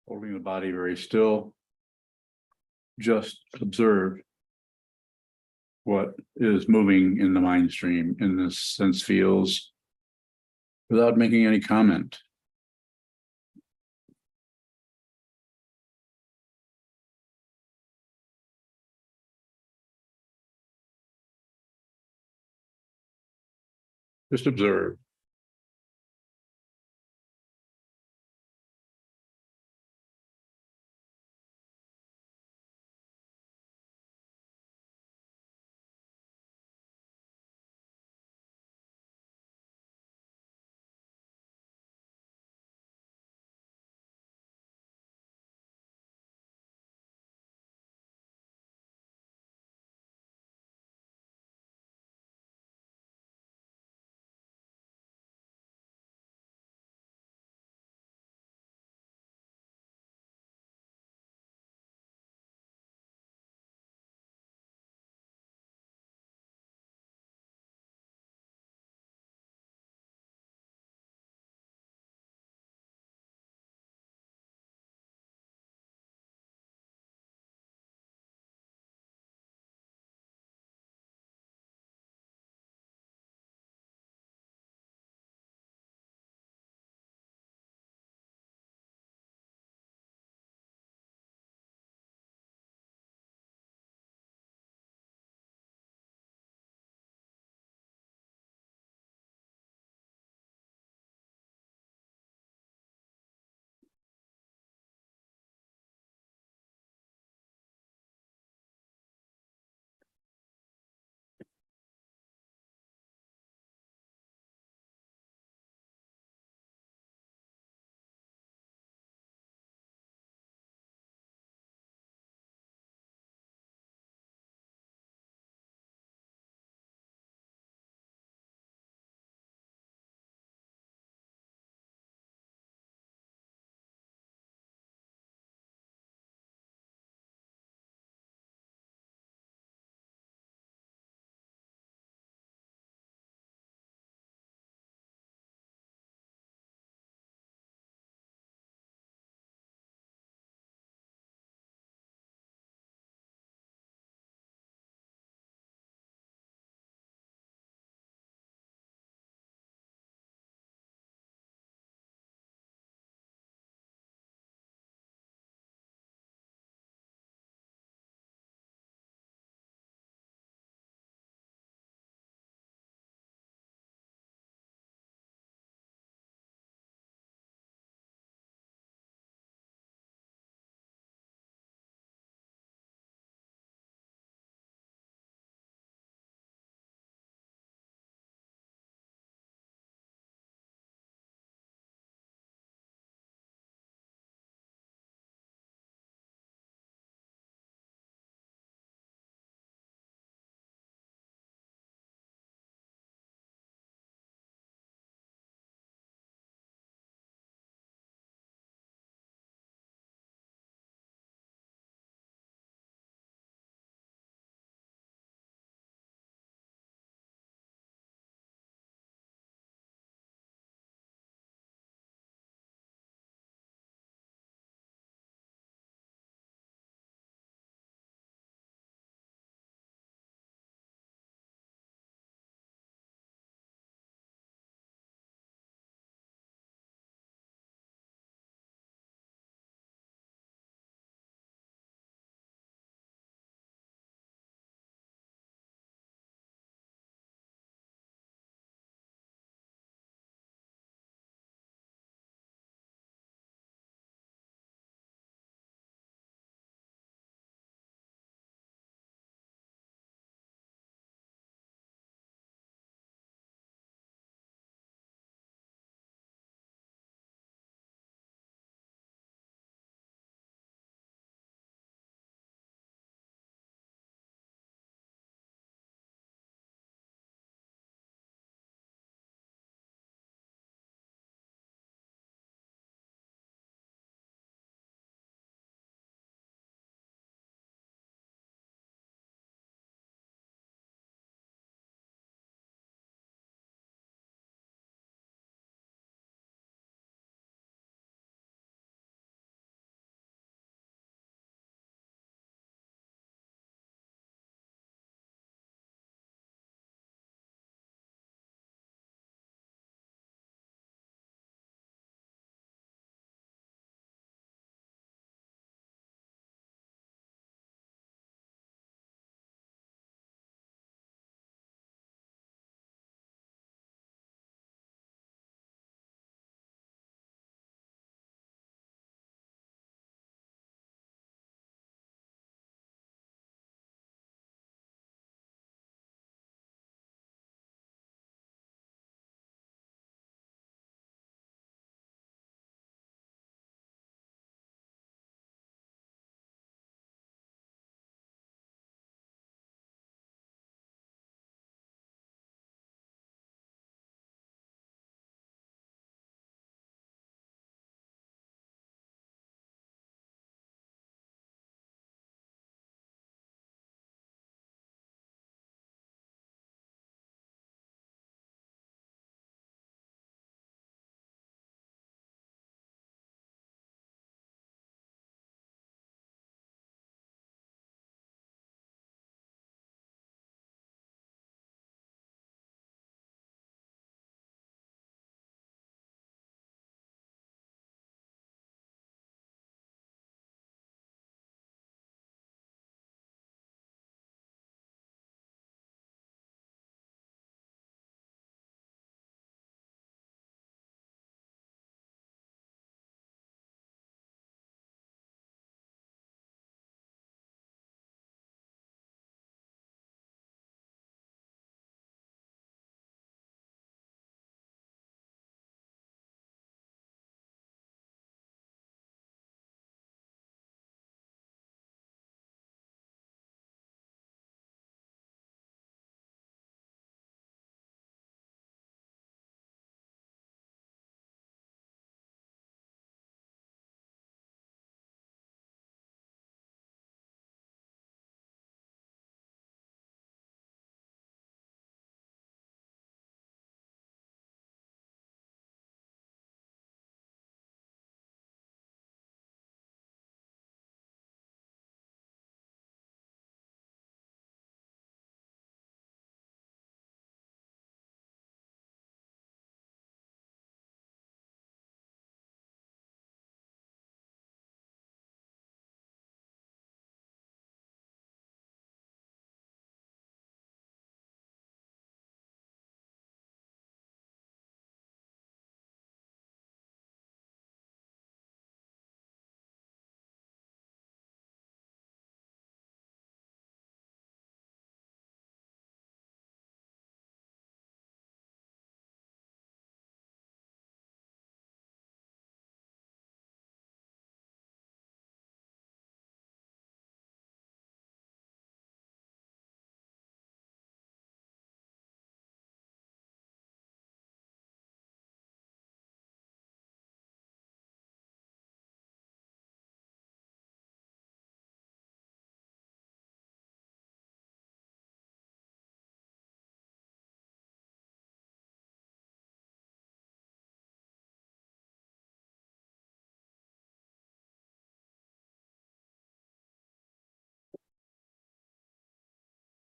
Holding the body very still. Just observe what is moving in the mind stream in this sense fields without making any comment. Just observe.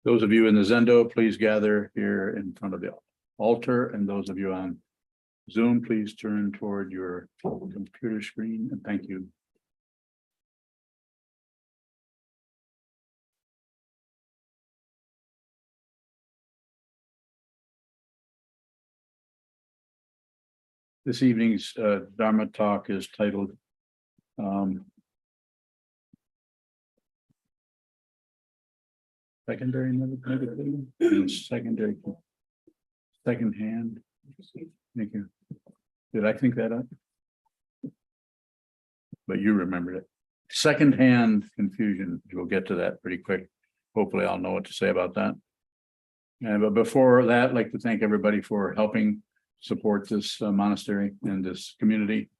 Those of you in the Zendo, please gather here in front of the altar, and those of you on Zoom, please turn toward your computer screen, and thank you. This evening's Dharma talk is titled Secondary negativity, secondary, secondhand. Thank you. Did I think that up? But you remembered it. Secondhand confusion. We'll get to that pretty quick. Hopefully I'll know what to say about that. But before that, I'd like to thank everybody for helping support this monastery and this community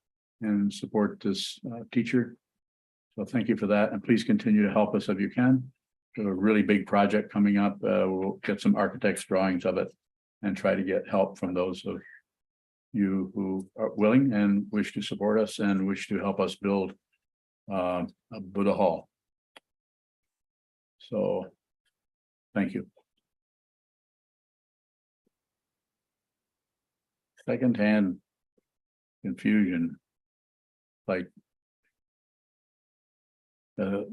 and support this teacher. So thank you for that. And please continue to help us if you can. We have a really big project coming up. We'll get some architects' drawings of it and try to get help from those of you who are willing and wish to support us and wish to help us build a Buddha Hall. So thank you. Secondhand confusion, like the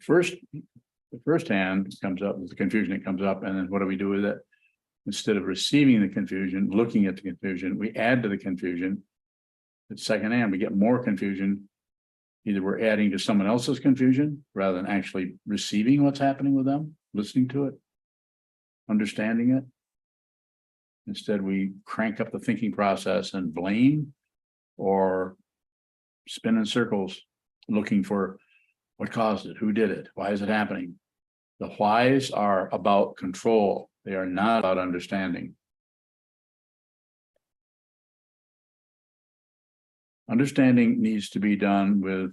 first hand comes up with the confusion that comes up, and then what do we do with it? Instead of receiving the confusion, looking at the confusion, we add to the confusion. It's secondhand, we get more confusion. Either we're adding to someone else's confusion rather than actually receiving what's happening with them, listening to it, understanding it. Instead, we crank up the thinking process and blame or spin in circles, looking for what caused it, who did it, why is it happening? The whys are about control. They are not about understanding. Understanding needs to be done with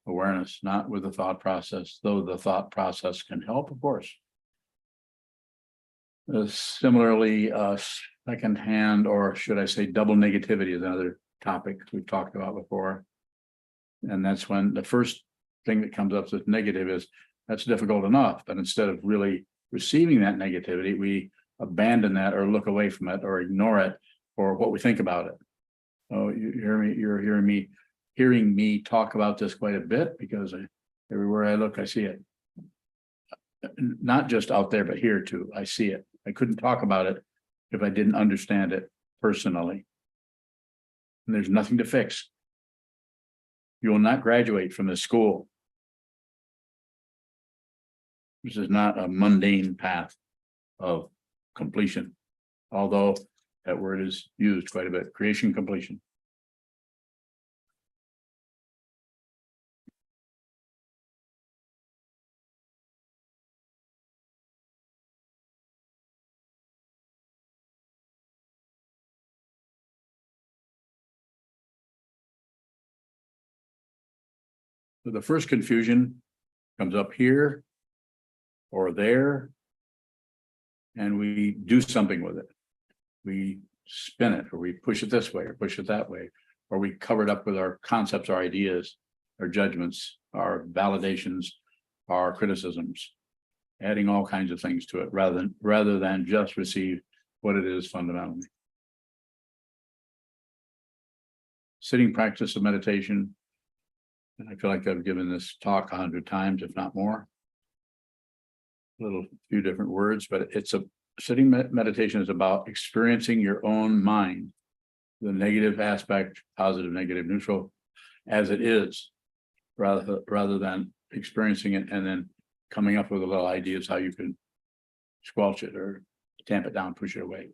awareness, not with the thought process, though the thought process can help, of course. Similarly, secondhand, or should I say double negativity, is another topic we've talked about before. And that's when the first thing that comes up as negative is, that's difficult enough. But instead of really receiving that negativity, we abandon that or look away from it or ignore it for what we think about it. Oh, you're hearing me talk about this quite a bit, because everywhere I look, I see it. Not just out there, but here too. I see it. I couldn't talk about it if I didn't understand it personally. And there's nothing to fix. You will not graduate from this school. This is not a mundane path of completion, although that word is used quite a bit, creation, completion. So the first confusion comes up here or there, and we do something with it. We spin it, or we push it this way, or push it that way, or we cover it up with our concepts, our ideas, our judgments, our validations, our criticisms, adding all kinds of things to it rather than just receive what it is fundamentally. Sitting practice of meditation. And I feel like I've given this talk 100 times, if not more. Few different words, but it's a sitting meditation is about experiencing your own mind, the negative aspect, positive, negative, neutral, as it is, rather than experiencing it and then coming up with a little ideas how you can squelch it or tamp it down, push it away.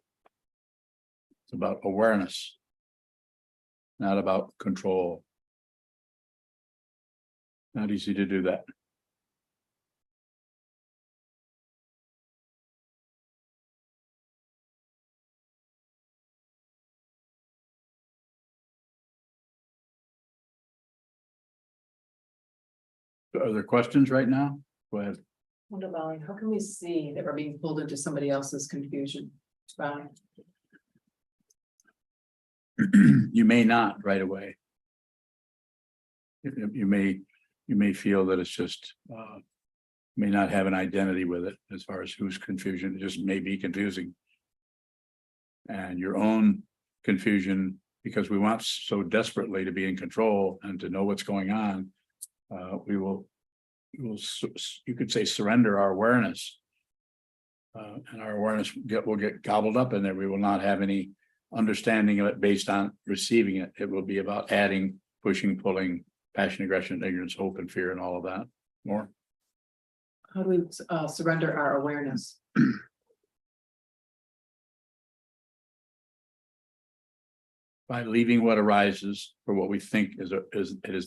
It's about awareness, not about control. Not easy to do that. Are there questions right now? Go ahead. Wonder, Molly, how can we see that we're being pulled into somebody else's confusion? Right. You may not right away. You may feel that it's just may not have an identity with it as far as whose confusion, it just may be confusing. And your own confusion, because we want so desperately to be in control and to know what's going on, we will, you could say, surrender our awareness. And our awareness will get gobbled up in there. We will not have any understanding of it based on receiving it. It will be about adding, pushing, pulling, passion, aggression, ignorance, hope, and fear, and all of that more. How do we surrender our awareness? By leaving what arises for what we think is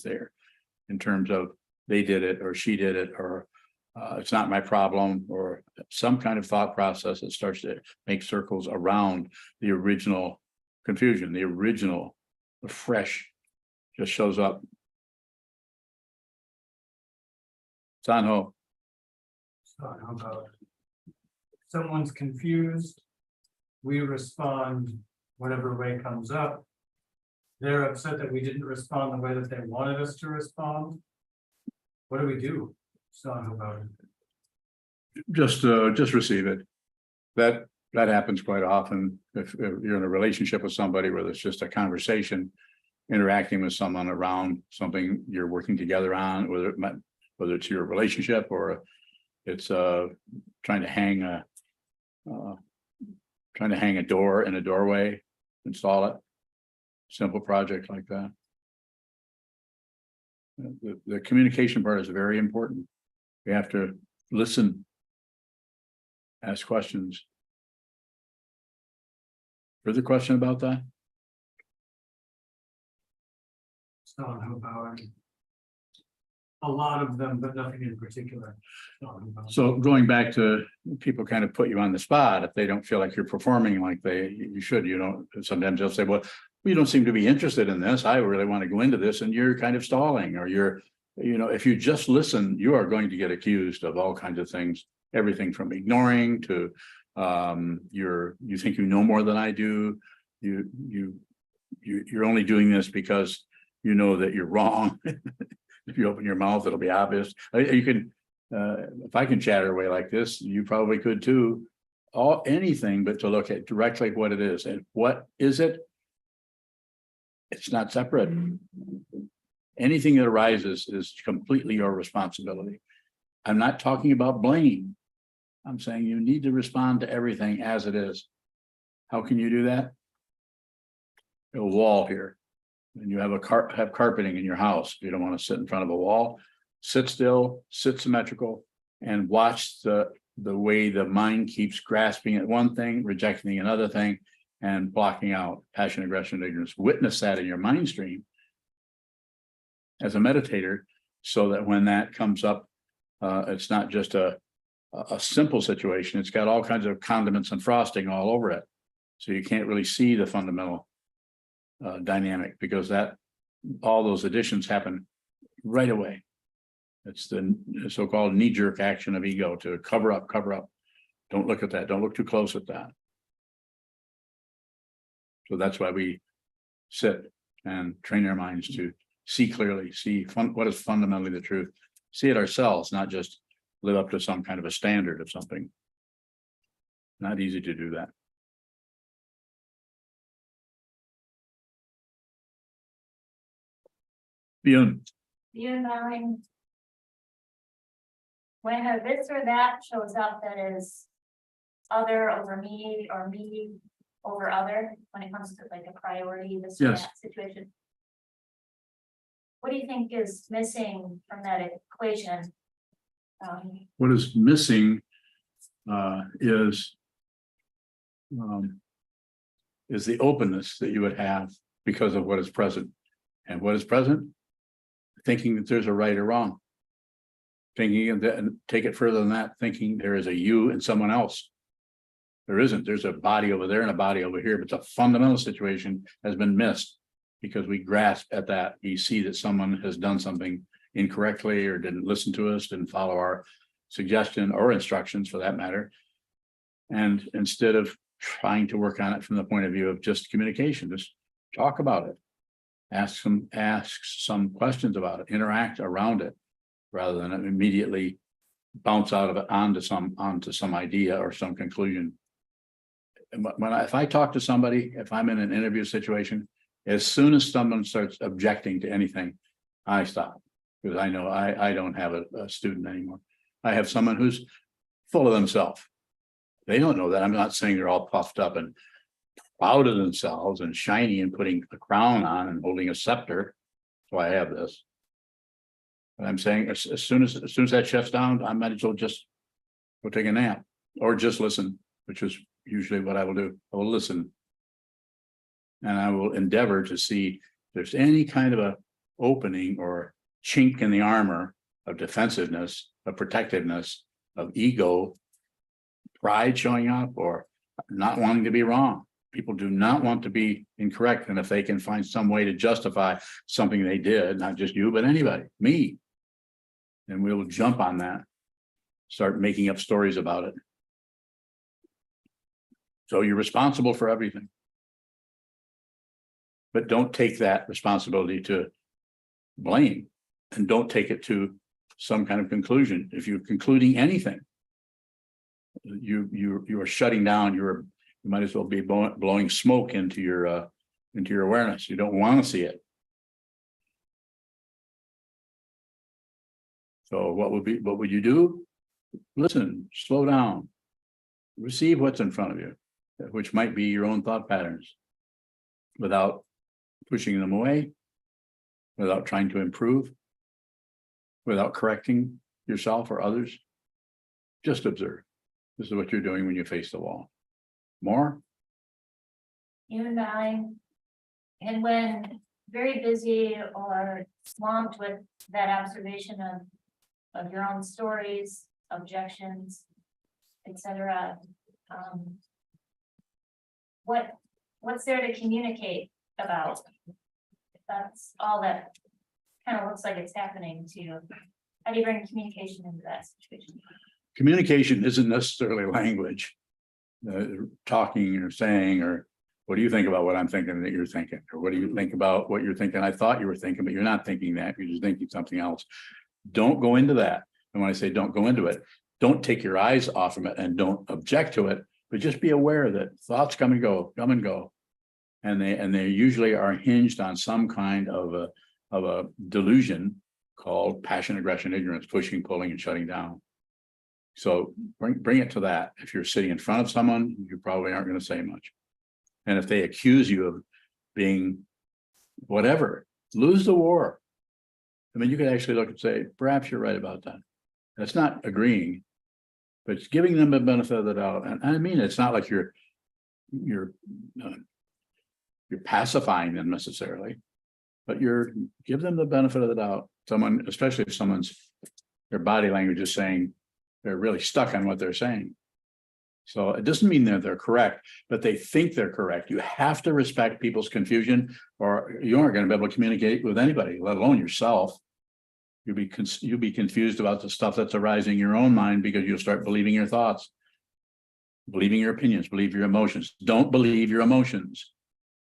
there, in terms of they did it or she did it, or it's not my problem, or some kind of thought process that starts to make circles around the original confusion, the fresh just shows up. Sanho. So how about someone's confused, we respond whatever way comes up. They're upset that we didn't respond the way that they wanted us to respond. What do we do? So how about it? Just receive it. That happens quite often. If you're in a relationship with somebody where it's just a conversation, interacting with someone around something you're working together on, whether it's your relationship or it's trying to hang a door in a doorway, install it. Simple project like that. The communication part is very important. We have to listen, ask questions. Further question about that? So how about a lot of them, but nothing in particular. So going back to people kind of put you on the spot if they don't feel like you're performing like you should. You know, sometimes they'll say, well, you don't seem to be interested in this. I really want to go into this, and you're kind of stalling, or if you just listen, you are going to get accused of all kinds of things, everything from ignoring to you think you know more than I do. You're only doing this because you know that you're wrong. If you open your mouth, it'll be obvious. You can, if I can chatter away like this, you probably could too. Anything but to look at directly what it is. And what is it? It's not separate. Anything that arises is completely your responsibility. I'm not talking about blame. I'm saying you need to respond to everything as it is. How can you do that? A wall here. And you have carpeting in your house. You don't want to sit in front of a wall. Sit still, sit symmetrical, and watch the way the mind keeps grasping at one thing, rejecting another thing, and blocking out passion, aggression, ignorance. Witness that in your mind stream as a meditator, so that when that comes up, it's not just a simple situation. It's got all kinds of condiments and frosting all over it. So you can't really see the fundamental dynamic, because all those additions happen right away. It's the so-called knee-jerk action of ego to cover up. Don't look at that. Don't look too close at that. So that's why we sit and train our minds to see clearly, see what is fundamentally the truth, see it ourselves, not just live up to some kind of a standard of something. Not easy to do that. You knowing when a this or that shows up that is other over me or me over other, when it comes to like a priority, this or Yes. that situation. What do you think is missing from that equation? What is missing is the openness that you would have because of what is present. And what is present? Thinking that there's a right or wrong. Thinking that, and take it further than that, thinking there is a you and someone else. There isn't. There's a body over there and a body over here, but the fundamental situation has been missed because we grasp at that. We see that someone has done something incorrectly or didn't listen to us, didn't follow our suggestion or instructions for that matter. And instead of trying to work on it from the point of view of just communication, just talk about it. Ask some questions about it, interact around it, rather than immediately bounce out of it onto some idea or some conclusion. And if I talk to somebody, if I'm in an interview situation, as soon as someone starts objecting to anything, I stop. Because I know I don't have a student anymore. I have someone who's full of themselves. They don't know that. I'm not saying they're all puffed up and proud of themselves and shiny and putting a crown on and holding a scepter. That's why I have this. But I'm saying as soon as that shuts down, I might as well just go take a nap or just listen, which is usually what I will do. I will listen. And I will endeavor to see if there's any kind of a opening or chink in the armor of defensiveness, of protectiveness, of ego, pride showing up, or not wanting to be wrong. People do not want to be incorrect. And if they can find some way to justify something they did, not just you, but anybody, me, then we'll jump on that, start making up stories about it. So you're responsible for everything. But don't take that responsibility to blame, and don't take it to some kind of conclusion. If you're concluding anything, you are shutting down. You might as well be blowing smoke into your awareness. You don't want to see it. So what would you do? Listen, slow down, receive what's in front of you, which might be your own thought patterns, without pushing them away, without trying to improve, without correcting yourself or others. Just observe. This is what you're doing when you face the wall. More? You and I, and when very busy or swamped with that observation of your own stories, objections, etc. What's there to communicate about? That's all that kind of looks like it's happening to you. How do you bring communication into that situation? Communication isn't necessarily language, talking or saying, or what do you think about what I'm thinking that you're thinking? Or what do you think about what you're thinking? I thought you were thinking, but you're not thinking that. You're just thinking something else. Don't go into that. And when I say don't go into it, don't take your eyes off of it and don't object to it, but just be aware that thoughts come and go. And they usually are hinged on some kind of a delusion called passion, aggression, ignorance, pushing, pulling, and shutting down. So bring it to that. If you're sitting in front of someone, you probably aren't going to say much. And if they accuse you of being whatever, lose the war. I mean, you could actually look and say, perhaps you're right about that. That's not agreeing, but it's giving them the benefit of the doubt. And I mean, it's not like you're pacifying them necessarily, but give them the benefit of the doubt. Someone, especially if their body language is saying they're really stuck on what they're saying. So it doesn't mean that they're correct, but they think they're correct. You have to respect people's confusion, or you aren't going to be able to communicate with anybody, let alone yourself. You'll be confused about the stuff that's arising in your own mind, because you'll start believing your thoughts, believing your opinions, believe your emotions. Don't believe your emotions.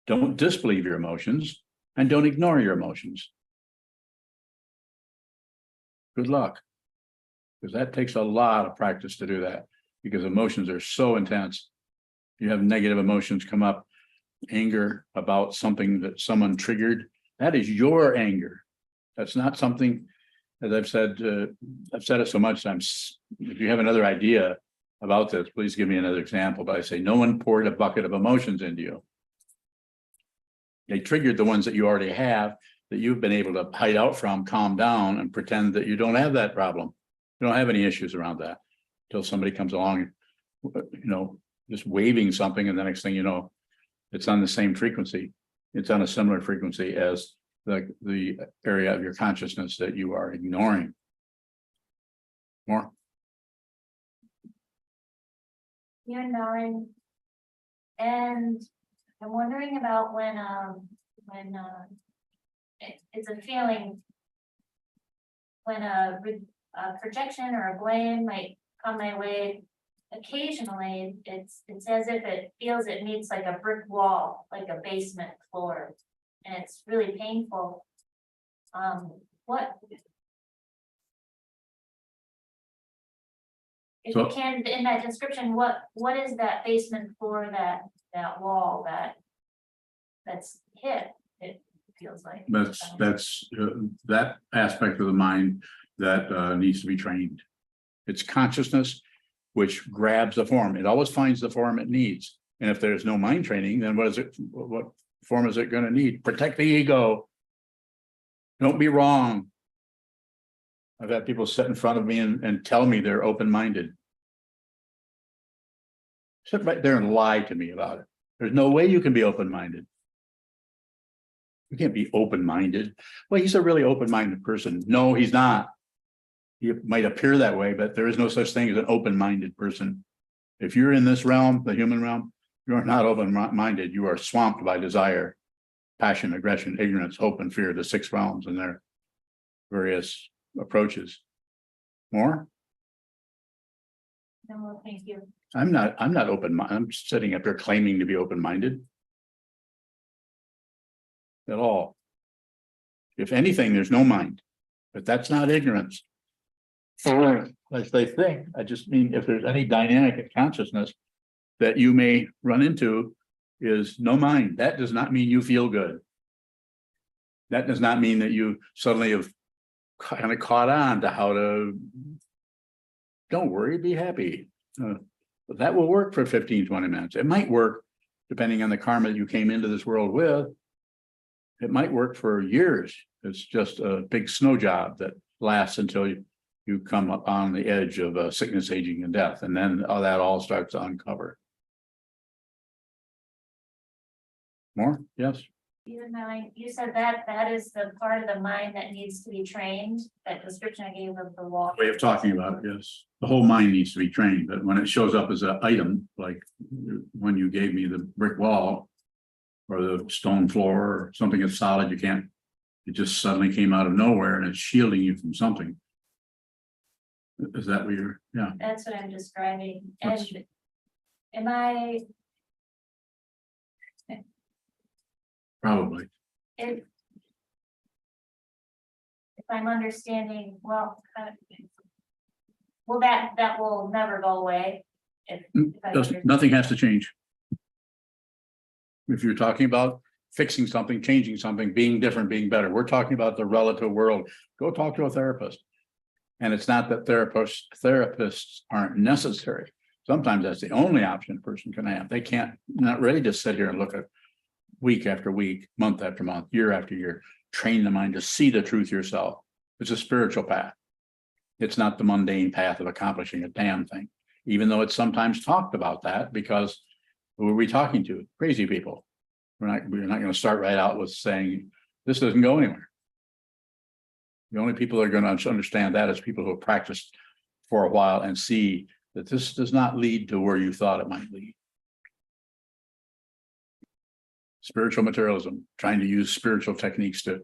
Don't disbelieve your emotions, and don't ignore your emotions. Good luck, because that takes a lot of practice to do that, because emotions are so intense. You have negative emotions come up, anger about something that someone triggered. That is your anger. That's not something, as I've said it so much times. If you have another idea about this, please give me another example. But I say, no one poured a bucket of emotions into you. They triggered the ones that you already have, that you've been able to hide out from, calm down, and pretend that you don't have that problem. You don't have any issues around that until somebody comes along, just waving something, and the next thing you know, it's on the same frequency. It's on a similar frequency as the area of your consciousness that you are ignoring. More? You're nine, and I'm wondering about when it's a feeling when a projection or a blame might come my way. Occasionally, it's as if it feels it meets like a brick wall, like a basement floor, and it's really painful. If So- you can, in that description, what is that basement floor, that wall that's hit, it feels like. That's that aspect of the mind that needs to be trained. It's consciousness which grabs the form. It always finds the form it needs. And if there's no mind training, then what form is it going to need? Protect the ego. Don't be wrong. I've had people sit in front of me and tell me they're open-minded. Sit right there and lie to me about it. There's no way you can be open-minded. You can't be open-minded. Well, he's a really open-minded person. No, he's not. He might appear that way, but there is no such thing as an open-minded person. If you're in this realm, the human realm, you're not open-minded. You are swamped by desire, passion, aggression, ignorance, hope, and fear, the 6 realms and their various approaches. More? No, thank you. I'm not open-minded. I'm sitting up here claiming to be open-minded. At all. If anything, there's no mind, but that's not ignorance. As they think, I just mean if there's any dynamic consciousness that you may run into is no mind. That does not mean you feel good. That does not mean that you suddenly have kind of caught on to how to, don't worry, be happy. But that will work for 15, 20 minutes. It might work depending on the karma you came into this world with. It might work for years. It's just a big snow job that lasts until you come up on the edge of sickness, aging, and death. And then that all starts to uncover. More? Yes. Even though you said that is the part of the mind that needs to be trained, that description I gave of the wall. Way of talking about it, yes. The whole mind needs to be trained, but when it shows up as an item, like when you gave me the brick wall or the stone floor or something that's solid, you can't, it just suddenly came out of nowhere and it's shielding you from something. Is that what you're, yeah. That's what I'm describing, and That's- am I, Probably. if I'm understanding, well, that will never go away. If I understand. Nothing has to change. If you're talking about fixing something, changing something, being different, being better, we're talking about the relative world. Go talk to a therapist. And it's not that therapists aren't necessary. Sometimes that's the only option a person can have. They can't, not ready to sit here and look at week after week, month after month, year after year, train the mind to see the truth yourself. It's a spiritual path. It's not the mundane path of accomplishing a damn thing, even though it's sometimes talked about that, because who are we talking to? Crazy people. We're not going to start right out with saying this doesn't go anywhere. The only people that are going to understand that is people who have practiced for a while and see that this does not lead to where you thought it might lead. Spiritual materialism, trying to use spiritual techniques to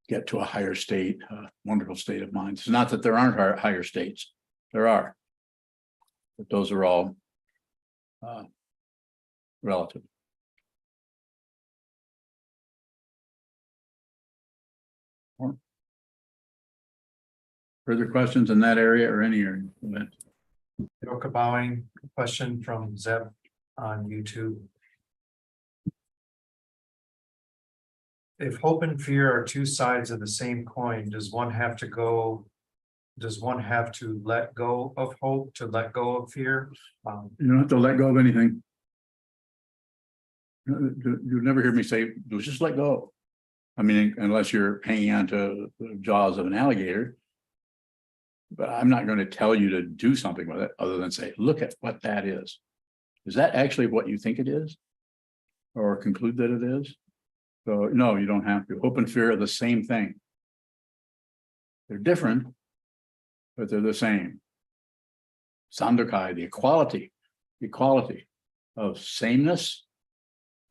get to a higher state, a wonderful state of mind. It's not that there aren't higher states. There are. But those are all relative. Further questions in that area or any area? Yoka bowing, question from Zeb on YouTube. If hope and fear are 2 sides of the same coin, does one have to let go of hope to let go of fear? You don't have to let go of anything. You'll never hear me say, just let go. I mean, unless you're hanging on to the jaws of an alligator. But I'm not going to tell you to do something with it other than say, look at what that is. Is that actually what you think it is? Or conclude that it is? So no, you don't have to. Hope and fear are the same thing. They're different, but they're the same. Sandokai, the equality of sameness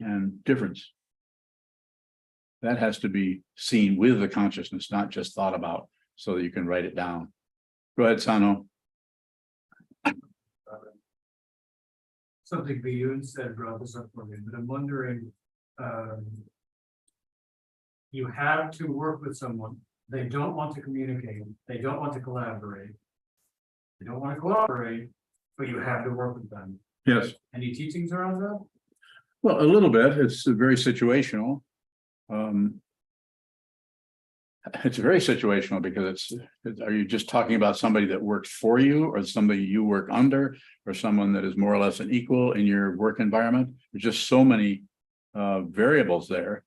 and difference. That has to be seen with the consciousness, not just thought about, so that you can write it down. Go ahead, Sano. Something Biyun said brought this up for me, but I'm wondering, you have to work with someone, they don't want to communicate, they don't want to collaborate. They don't want to cooperate, but you have to work with them. Yes, Any teachings around that? well, a little bit. It's very situational. It's very situational because are you just talking about somebody that works for you or somebody you work under or someone that is more or less an equal in your work environment? There's just so many variables there.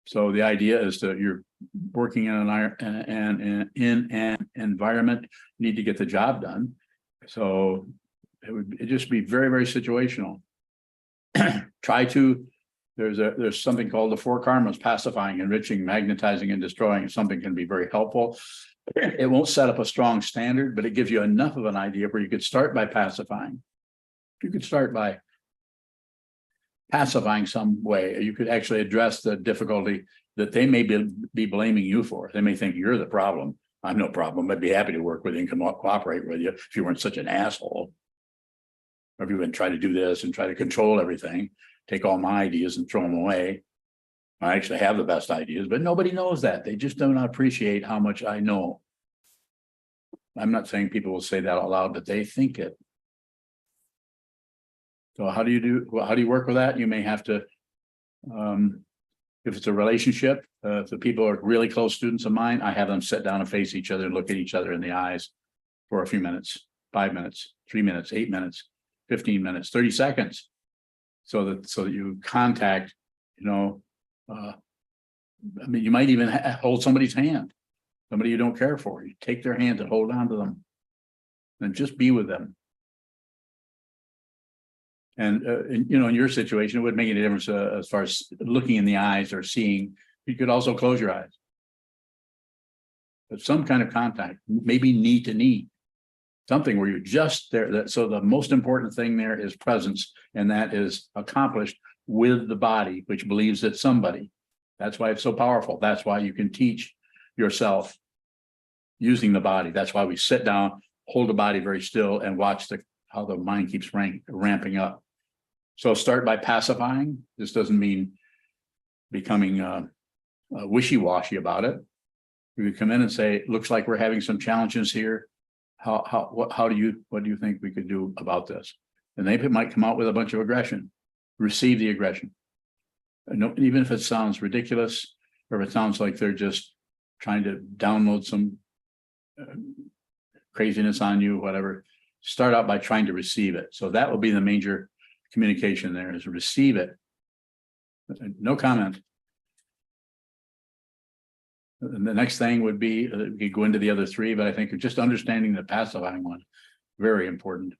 So the idea is that you're working in an environment, you need to get the job done. So it just be very, very situational. There's something called the four karmas: pacifying, enriching, magnetizing, and destroying. Something can be very helpful. It won't set up a strong standard, but it gives you enough of an idea where you could start by pacifying. You could start by pacifying some way. You could actually address the difficulty that they may be blaming you for. They may think you're the problem. I'm no problem. I'd be happy to work with you and cooperate with you if you weren't such an asshole. Or if you would try to do this and try to control everything, take all my ideas and throw them away. I actually have the best ideas, but nobody knows that. They just don't appreciate how much I know. I'm not saying people will say that out loud, but they think it. So how do you work with that? You may have to, if it's a relationship, if the people are really close students of mine, I have them sit down and face each other and look at each other in the eyes for a few minutes, 5 minutes, 3 minutes, 8 minutes, 15 minutes, 30 seconds. So that you contact, I mean, you might even hold somebody's hand, somebody you don't care for. You take their hand and hold on to them and just be with them. And in your situation, it would make any difference as far as looking in the eyes or seeing. You could also close your eyes. But some kind of contact, maybe knee to knee, something where you're just there. So the most important thing there is presence, and that is accomplished with the body, which believes it's somebody. That's why it's so powerful. That's why you can teach yourself using the body. That's why we sit down, hold the body very still, and watch how the mind keeps ramping up. So start by pacifying. This doesn't mean becoming wishy-washy about it. You come in and say, it looks like we're having some challenges here. What do you think we could do about this? And they might come out with a bunch of aggression. Receive the aggression. Even if it sounds ridiculous, or if it sounds like they're just trying to download some craziness on you, whatever, start out by trying to receive it. So that will be the major communication there, is receive it. No comment. And the next thing would be, we could go into the other three, but I think just understanding the pacifying one, very important.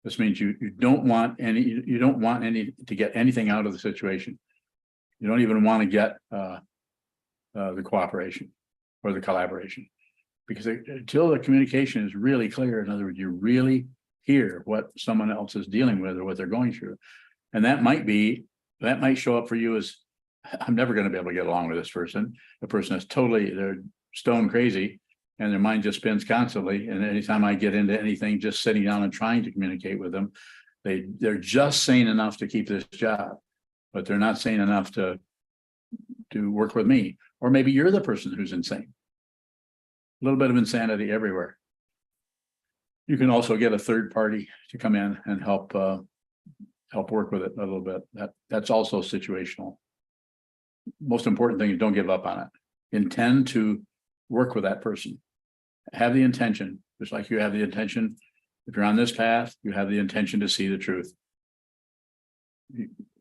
This means you don't want any to get anything out of the situation. You don't even want to get the cooperation or the collaboration, because until the communication is really clear, in other words, you really hear what someone else is dealing with or what they're going through. And that might show up for you as, I'm never going to be able to get along with this person. The person is they're stone crazy and their mind just spins constantly. And anytime I get into anything, just sitting down and trying to communicate with them, they're just sane enough to keep this job, but they're not sane enough to work with me. Or maybe you're the person who's insane. A little bit of insanity everywhere. You can also get a third party to come in and help work with it a little bit. That's also situational. Most important thing is don't give up on it. Intend to work with that person. Have the intention, just like you have the intention. If you're on this path, you have the intention to see the truth.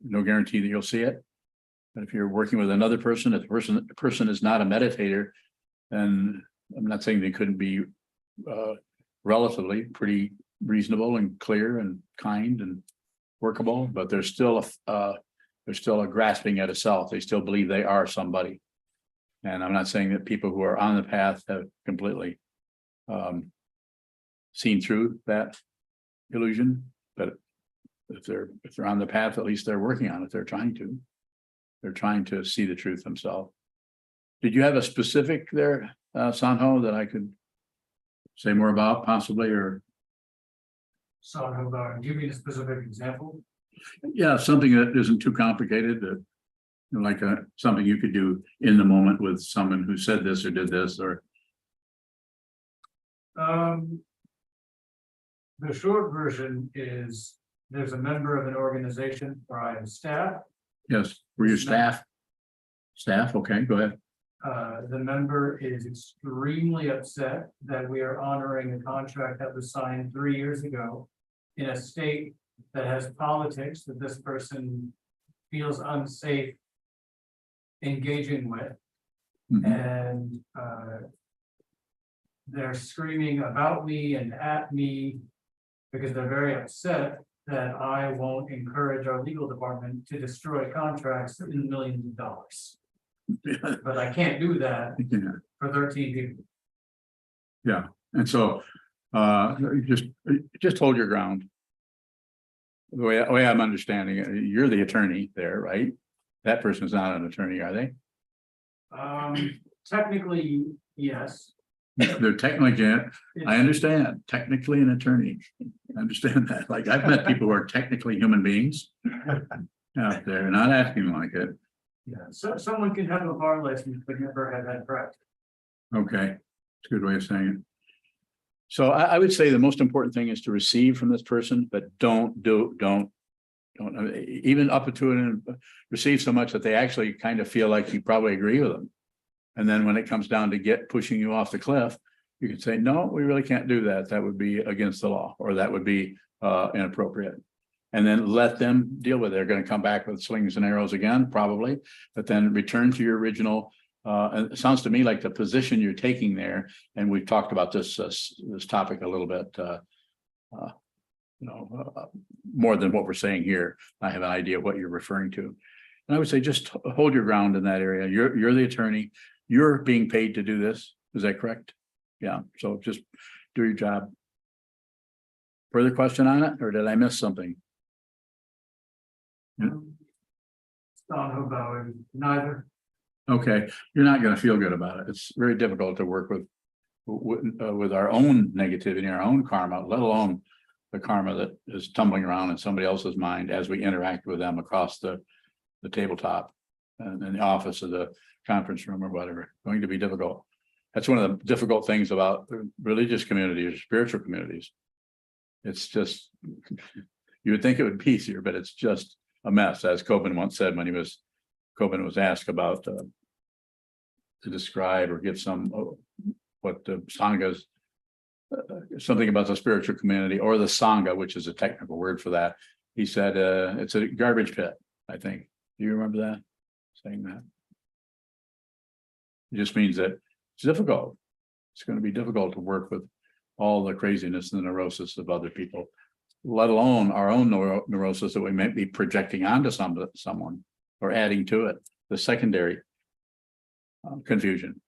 No guarantee that you'll see it. But if you're working with another person, if the person is not a meditator, then I'm not saying they couldn't be relatively pretty reasonable and clear and kind and workable, but there's still a grasping at a self. They still believe they are somebody. And I'm not saying that people who are on the path have completely seen through that illusion, but if they're on the path, at least they're working on it. They're trying to see the truth themselves. Did you have a specific there, Sanho, that I could say more about possibly, or? So, give me a specific example. Yeah, something that isn't too complicated, that like something you could do in the moment with someone who said this or did this, or. The short version is, there's a member of an organization where I am staff. Yes, were you staff? Staff, okay, go ahead. The member is extremely upset that we are honoring a contract that was signed 3 years ago in a state that has politics that this person feels unsafe engaging with. Mhm. And they're screaming about me and at me because they're very upset that I won't encourage our legal department to destroy contracts in millions of dollars. But I can't do that Yeah. for 13 people. And so, just hold your ground. The way I'm understanding it, you're the attorney there, right? That person is not an attorney, are they? Technically, yes. They're technically, I understand, technically an attorney. I understand that. Like, I've met people who are technically human beings out there, not acting like it. Yeah, so someone can have a bar license, but never have had practice. Okay, it's a good way of saying it. So I would say the most important thing is to receive from this person, but don't even up to it and receive so much that they actually kind of feel like you probably agree with them. And then when it comes down to pushing you off the cliff, you can say, no, we really can't do that. That would be against the law, or that would be inappropriate. And then let them deal with it. They're going to come back with slings and arrows again, probably, but then return to your original. And it sounds to me like the position you're taking there, and we've talked about this topic a little bit, more than what we're saying here. I have an idea of what you're referring to. And I would say just hold your ground in that area. You're the attorney. You're being paid to do this. Is that correct? Yeah. So just do your job. Further question on it, or did I miss something? Yeah. Don't know about it, neither. Okay, you're not going to feel good about it. It's very difficult to work with our own negativity, our own karma, let alone the karma that is tumbling around in somebody else's mind as we interact with them across the tabletop and in the office of the conference room or whatever. Going to be difficult. That's one of the difficult things about religious communities or spiritual communities. It's just, you would think it would be easier, but it's just a mess, as Coben once said when Coben was asked about to describe or give some what the Sanghas, something about the spiritual community or the Sangha, which is a technical word for that. He said it's a garbage pit, I think. Do you remember that? Saying that? It just means that it's difficult. It's going to be difficult to work with all the craziness and the neurosis of other people, let alone our own neurosis that we might be projecting onto someone or adding to it. The secondary confusion.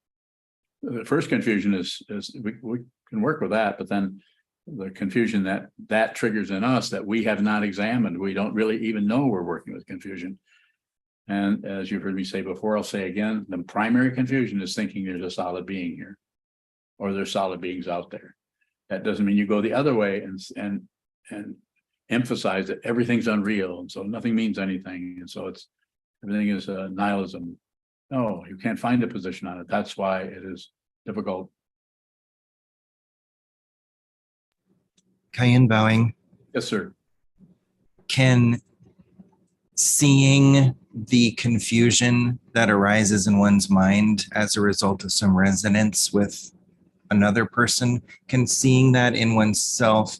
The first confusion is we can work with that, but then the confusion that triggers in us that we have not examined, we don't really even know we're working with confusion. And as you've heard me say before, I'll say again, the primary confusion is thinking there's a solid being here, or there's solid beings out there. That doesn't mean you go the other way and emphasize that everything's unreal, and so nothing means anything, and so everything is nihilism. No, you can't find a position on it. That's why it is difficult. Cayenne bowing. Yes, sir. Can seeing the confusion that arises in one's mind as a result of some resonance with another person, can seeing that in oneself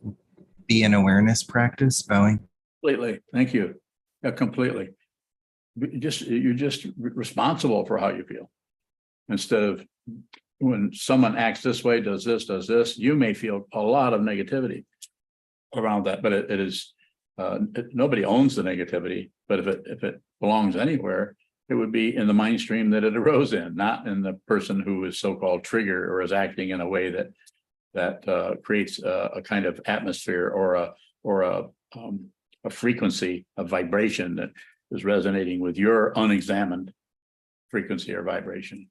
be an awareness practice, bowing? Completely. Thank you. Yeah, completely. You're just responsible for how you feel. Instead of when someone acts this way, does this, you may feel a lot of negativity around that, but it is nobody owns the negativity. But if it belongs anywhere, it would be in the mind stream that it arose in, not in the person who is so-called trigger or is acting in a way that creates a kind of atmosphere or a frequency of vibration that is resonating with your unexamined frequency or vibration.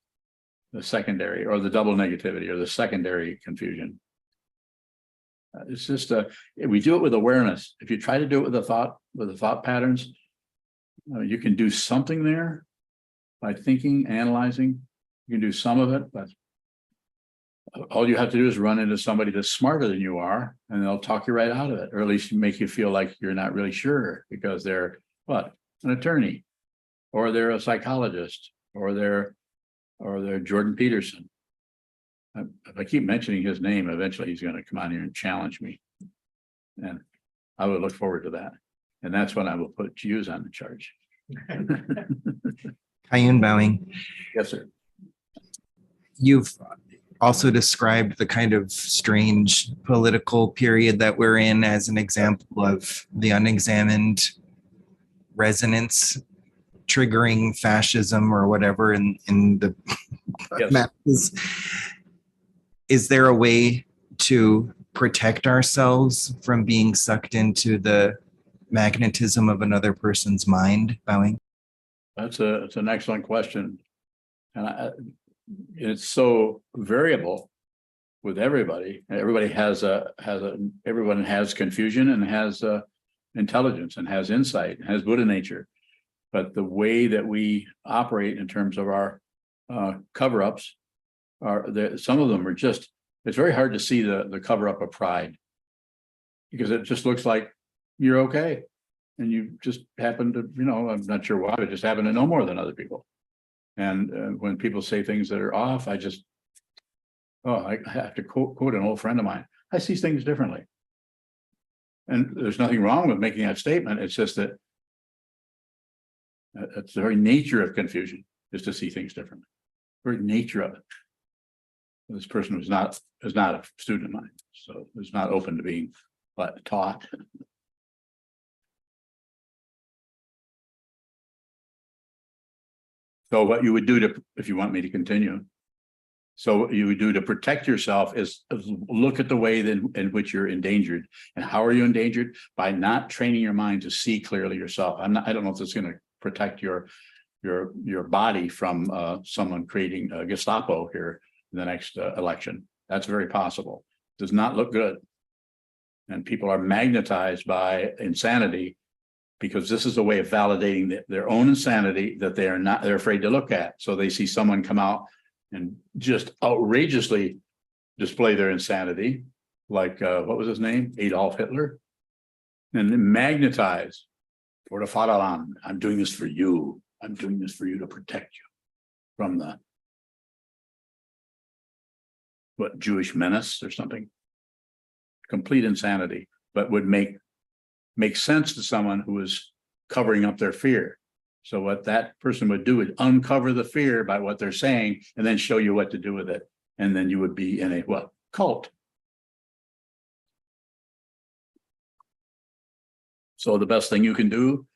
The secondary or the double negativity or the secondary confusion. It's just we do it with awareness. If you try to do it with the thought patterns, you can do something there by thinking, analyzing. You can do some of it, but all you have to do is run into somebody that's smarter than you are, and they'll talk you right out of it, or at least make you feel like you're not really sure because they're what? An attorney, or they're a psychologist, or they're Jordan Peterson. If I keep mentioning his name, eventually he's going to come on here and challenge me. And I would look forward to that. And that's when I will put Hughes on the charge. Hyun Bowing, Yes, sir. you've also described the kind of strange political period that we're in as an example of the unexamined resonance triggering fascism or whatever in the Yes. masses. Is there a way to protect ourselves from being sucked into the magnetism of another person's mind, Bowing? It's an excellent question. And it's so variable with everybody. Everybody everyone has confusion and has intelligence and has insight, has Buddha nature. But the way that we operate in terms of our cover-ups some of them are just, it's very hard to see the cover-up of pride, because it just looks like you're okay. And you just happen to, I'm not sure why, but just happen to know more than other people. And when people say things that are off, I have to quote an old friend of mine. I see things differently. And there's nothing wrong with making that statement. It's just that it's the very nature of confusion is to see things differently. Very nature of it. This person was not a student of mine, so was not open to being taught. So what you would do if you want me to continue. So what you would do to protect yourself is look at the way in which you're endangered. And how are you endangered? By not training your mind to see clearly yourself. I don't know if it's going to protect your body from someone creating a Gestapo here in the next election. That's very possible. Does not look good. And people are magnetized by insanity, because this is a way of validating their own insanity that they're afraid to look at. So they see someone come out and just outrageously display their insanity, like what was his name? Adolf Hitler, and then magnetize for the Fatherland. I'm doing this for you. I'm doing this for you to protect you from the Jewish menace or something. Complete insanity, but would make sense to someone who is covering up their fear. So what that person would do is uncover the fear by what they're saying and then show you what to do with it. And then you would be in a cult. So the best thing you can do,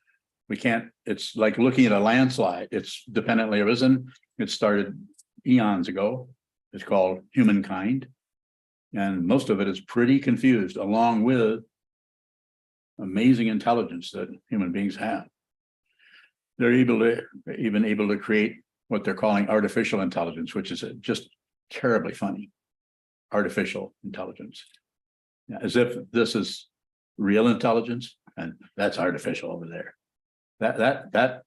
it's like looking at a landslide. It's dependently arisen. It started eons ago. It's called humankind. And most of it is pretty confused, along with amazing intelligence that human beings have. They're able to create what they're calling artificial intelligence, which is just terribly funny. Artificial intelligence, as if this is real intelligence and that's artificial over there. That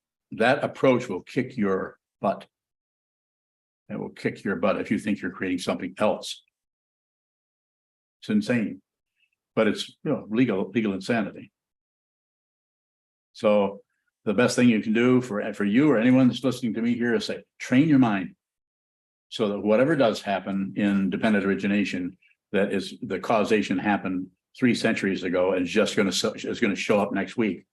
approach will kick your butt. It will kick your butt if you think you're creating something else. It's insane, but it's legal insanity. So the best thing you can do for you or anyone that's listening to me here is say, train your mind so that whatever does happen in dependent origination, that is the causation happened 3 centuries ago and is going to show up next week.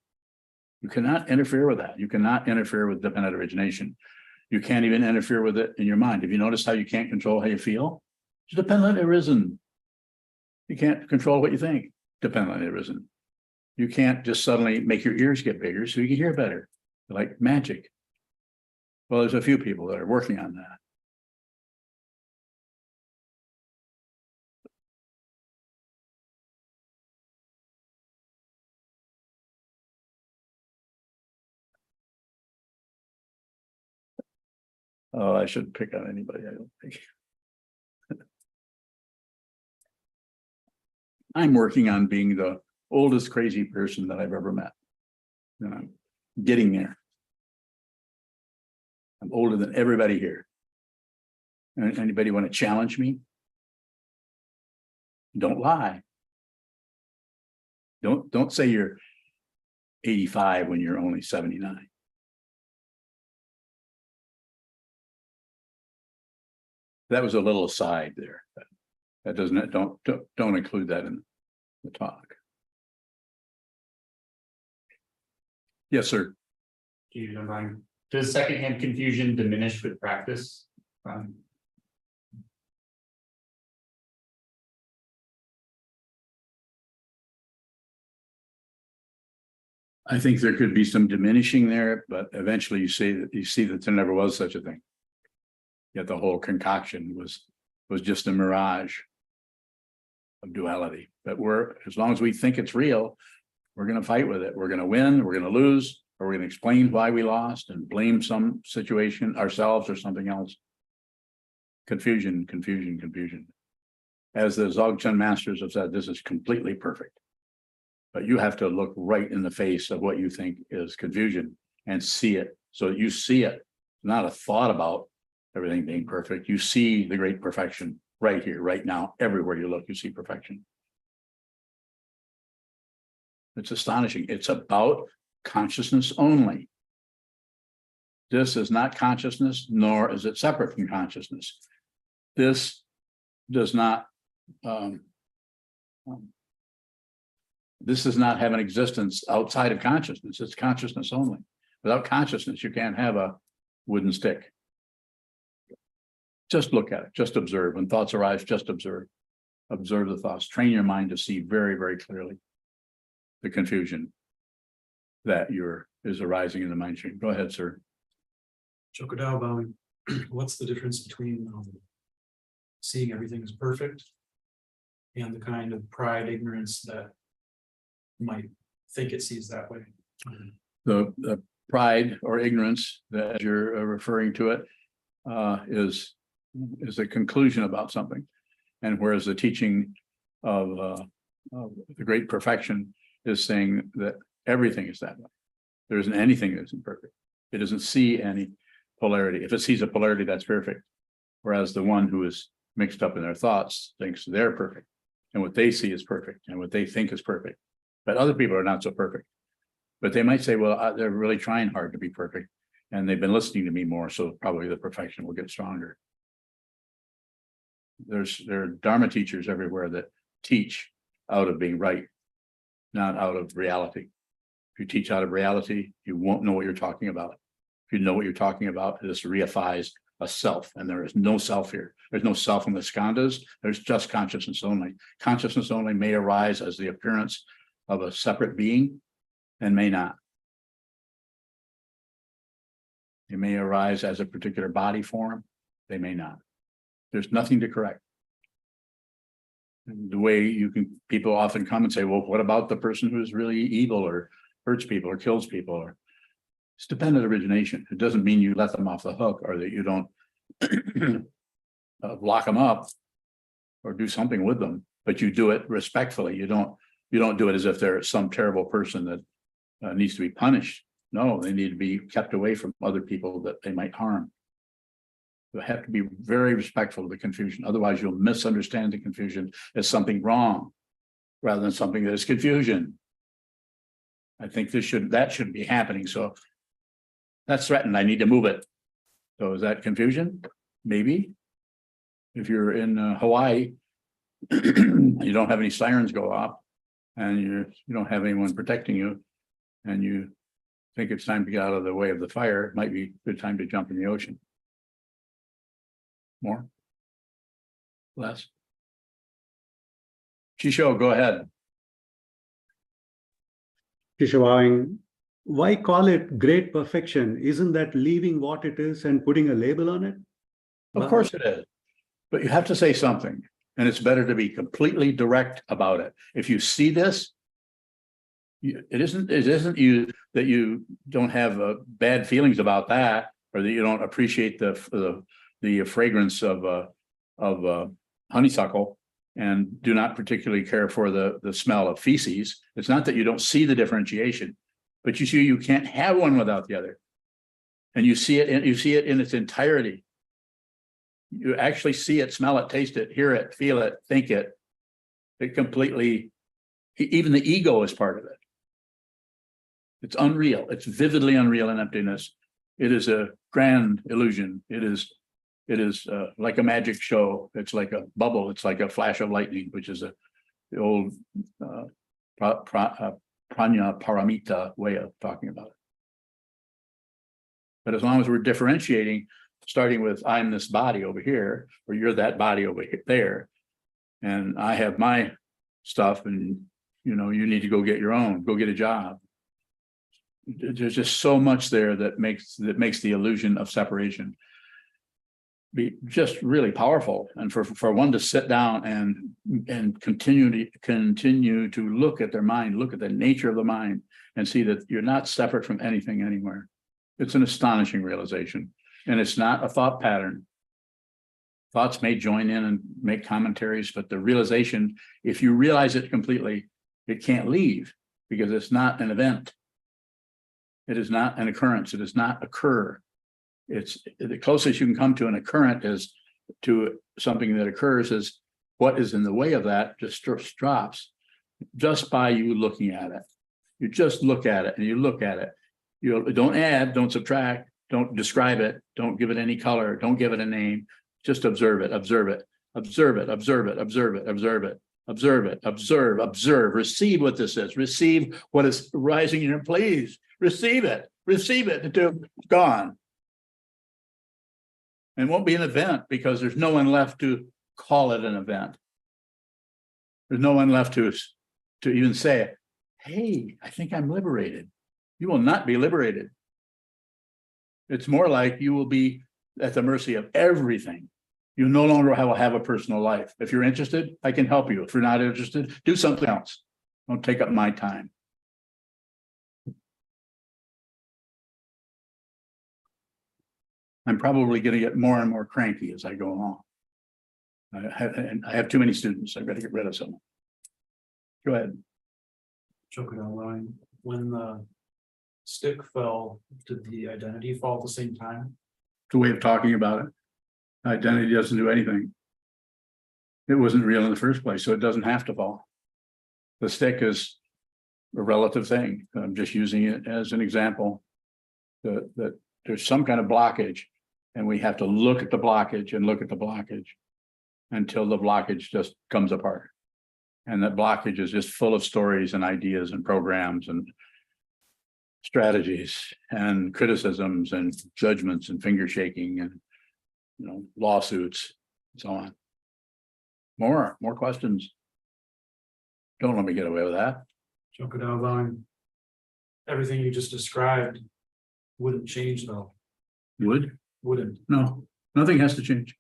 You cannot interfere with that. You cannot interfere with dependent origination. You can't even interfere with it in your mind. Have you noticed how you can't control how you feel? It's dependent arisen. You can't control what you think. Dependently arisen. You can't just suddenly make your ears get bigger so you can hear better, like magic. Well, there's a few people that are working on that. Oh, I shouldn't pick on anybody, I don't think. I'm working on being the oldest crazy person that I've ever met. Getting there. I'm older than everybody here. Anybody want to challenge me? Don't lie. Don't say you're 85 when you're only 79. That was a little aside there. That doesn't, don't include that in the talk. Yes, sir. Do you know, Brian? Does secondhand confusion diminish with practice? I think there could be some diminishing there, but eventually you see that there never was such a thing. Yet the whole concoction was just a mirage of duality. But as long as we think it's real, we're going to fight with it. We're going to win, we're going to lose, or we're going to explain why we lost and blame some situation, ourselves or something else. Confusion, confusion, confusion. As the Dzogchen masters have said, this is completely perfect. But you have to look right in the face of what you think is confusion and see it. So you see it, not a thought about everything being perfect. You see the great perfection right here, right now. Everywhere you look, you see perfection. It's astonishing. It's about consciousness only. This is not consciousness, nor is it separate from consciousness. This does not this does not have an existence outside of consciousness. It's consciousness only. Without consciousness, you can't have a wooden stick. Just look at it, just observe. When thoughts arise, just observe. Observe the thoughts. Train your mind to see very, very clearly the confusion that is arising in the mind stream. Go ahead, sir. Chokudao bowing. What's the difference between seeing everything as perfect and the kind of pride, ignorance that might think it sees that way? The pride or ignorance that you're referring to it is a conclusion about something. And whereas the teaching of the great perfection is saying that everything is that way. There isn't anything that isn't perfect. It doesn't see any polarity. If it sees a polarity, that's perfect. Whereas the one who is mixed up in their thoughts thinks they're perfect. And what they see is perfect and what they think is perfect. But other people are not so perfect. But they might say, well, they're really trying hard to be perfect. And they've been listening to me more, so probably the perfection will get stronger. There are Dharma teachers everywhere that teach out of being right, not out of reality. If you teach out of reality, you won't know what you're talking about. If you know what you're talking about, this reifies a self, and there is no self here. There's no self in the skandhas. There's just consciousness only. Consciousness only may arise as the appearance of a separate being and may not. It may arise as a particular body form. They may not. There's nothing to correct. And the way people often come and say, well, what about the person who's really evil or hurts people or kills people? Or it's dependent origination. It doesn't mean you let them off the hook or that you don't lock them up or do something with them, but you do it respectfully. You don't do it as if they're some terrible person that needs to be punished. No, they need to be kept away from other people that they might harm. You have to be very respectful of the confusion. Otherwise, you'll misunderstand the confusion as something wrong rather than something that is confusion. I think that shouldn't be happening. So that's threatened. I need to move it. So is that confusion? Maybe. If you're in Hawaii, you don't have any sirens go off, and you don't have anyone protecting you, and you think it's time to get out of the way of the fire, it might be a good time to jump in the ocean. More? Less? Chisho, go ahead. Shishawang, why call it great perfection? Isn't that leaving what it is and putting a label on it? Of course it is. But you have to say something, and it's better to be completely direct about it. If you see this, it isn't you that you don't have bad feelings about that, or that you don't appreciate the fragrance of honeysuckle and do not particularly care for the smell of feces. It's not that you don't see the differentiation, but you see you can't have one without the other. And you see it in its entirety. You actually see it, smell it, taste it, hear it, feel it, think it. It completely, even the ego is part of it. It's unreal. It's vividly unreal in emptiness. It is a grand illusion. It is like a magic show. It's like a bubble. It's like a flash of lightning, which is the old pranya paramita way of talking about it. But as long as we're differentiating, starting with I'm this body over here, or you're that body over there, and I have my stuff, and you know, you need to go get your own, go get a job. There's just so much there that makes the illusion of separation be just really powerful. And for one to sit down and continue to look at their mind, look at the nature of the mind, and see that you're not separate from anything anywhere. It's an astonishing realization. And it's not a thought pattern. Thoughts may join in and make commentaries, but the realization, if you realize it completely, it can't leave, because it's not an event. It is not an occurrence. It does not occur. It's the closest you can come to an occurrent is to something that occurs is what is in the way of that just drops just by you looking at it. You just look at it and you look at it. You don't add, don't subtract, don't describe it, don't give it any color, don't give it a name. Just observe it, observe it, observe it, observe it, observe it, observe it, observe it, observe, receive what this is, receive what is rising in your, please receive it, until it's gone. And it won't be an event because there's no one left to call it an event. There's no one left to even say, hey, I think I'm liberated. You will not be liberated. It's more like you will be at the mercy of everything. You no longer will have a personal life. If you're interested, I can help you. If you're not interested, do something else. Don't take up my time. I'm probably going to get more and more cranky as I go along. I have too many students. I've got to get rid of some. Go ahead. Choking line. When the stick fell, did the identity fall at the same time? It's a way of talking about it. Identity doesn't do anything. It wasn't real in the first place, so it doesn't have to fall. The stick is a relative thing. I'm just using it as an example that there's some kind of blockage, and we have to look at the blockage and look at the blockage until the blockage just comes apart. And that blockage is just full of stories and ideas and programs and strategies and criticisms and judgments and finger shaking and, you know, lawsuits and so on. More questions. Don't let me get away with that. Choking line. Everything you just described wouldn't change though. Wouldn't. No, nothing has to change.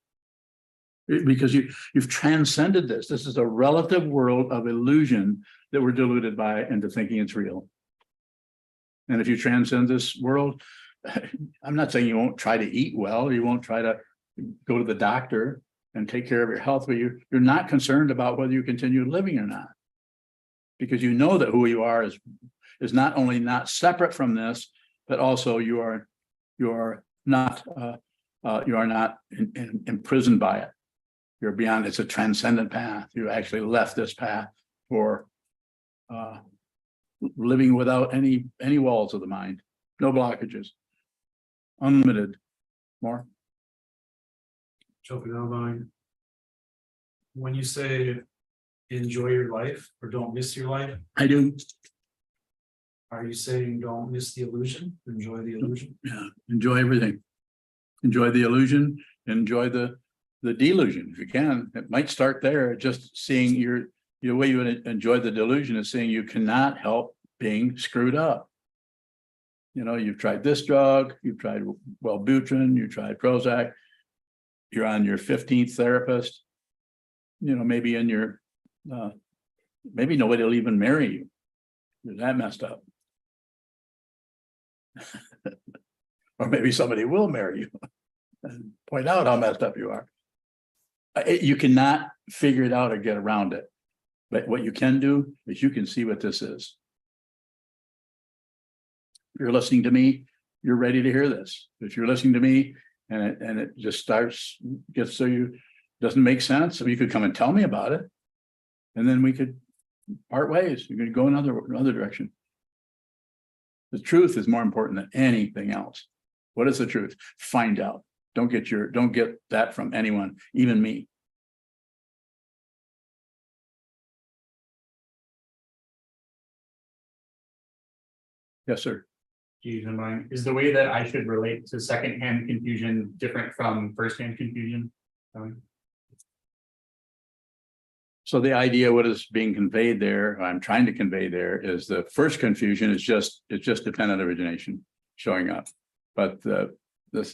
Because you've transcended this. This is a relative world of illusion that we're deluded by into thinking it's real. And if you transcend this world, I'm not saying you won't try to eat well, you won't try to go to the doctor and take care of your health, but you're not concerned about whether you continue living or not. Because you know that who you are is not only not separate from this, but also you are not imprisoned by it. You're beyond. It's a transcendent path. You actually left this path for living without any walls of the mind, no blockages, unlimited. More. Choking line. When you say enjoy your life or don't miss your life, I do. are you saying don't miss the illusion? Enjoy the illusion? Yeah, enjoy everything. Enjoy the illusion. Enjoy the delusion if you can. It might start there. Just seeing your way you would enjoy the delusion is seeing you cannot help being screwed up. You know, you've tried this drug, you've tried Wellbutrin, you tried Prozac, you're on your 15th therapist. You know, maybe in your maybe nobody will even marry you. You're that messed up. Or maybe somebody will marry you and point out how messed up you are. You cannot figure it out or get around it. But what you can do is you can see what this is. If you're listening to me, you're ready to hear this. If you're listening to me and it just gets so you doesn't make sense, so you could come and tell me about it. And then we could part ways. You could go another direction. The truth is more important than anything else. What is the truth? Find out. Don't get that from anyone, even me. Yes, sir. Geez, am I- is the way that I should relate to secondhand confusion different from firsthand confusion? So the idea, what is being conveyed there, I'm trying to convey there, is the first confusion is it's just dependent origination showing up. But the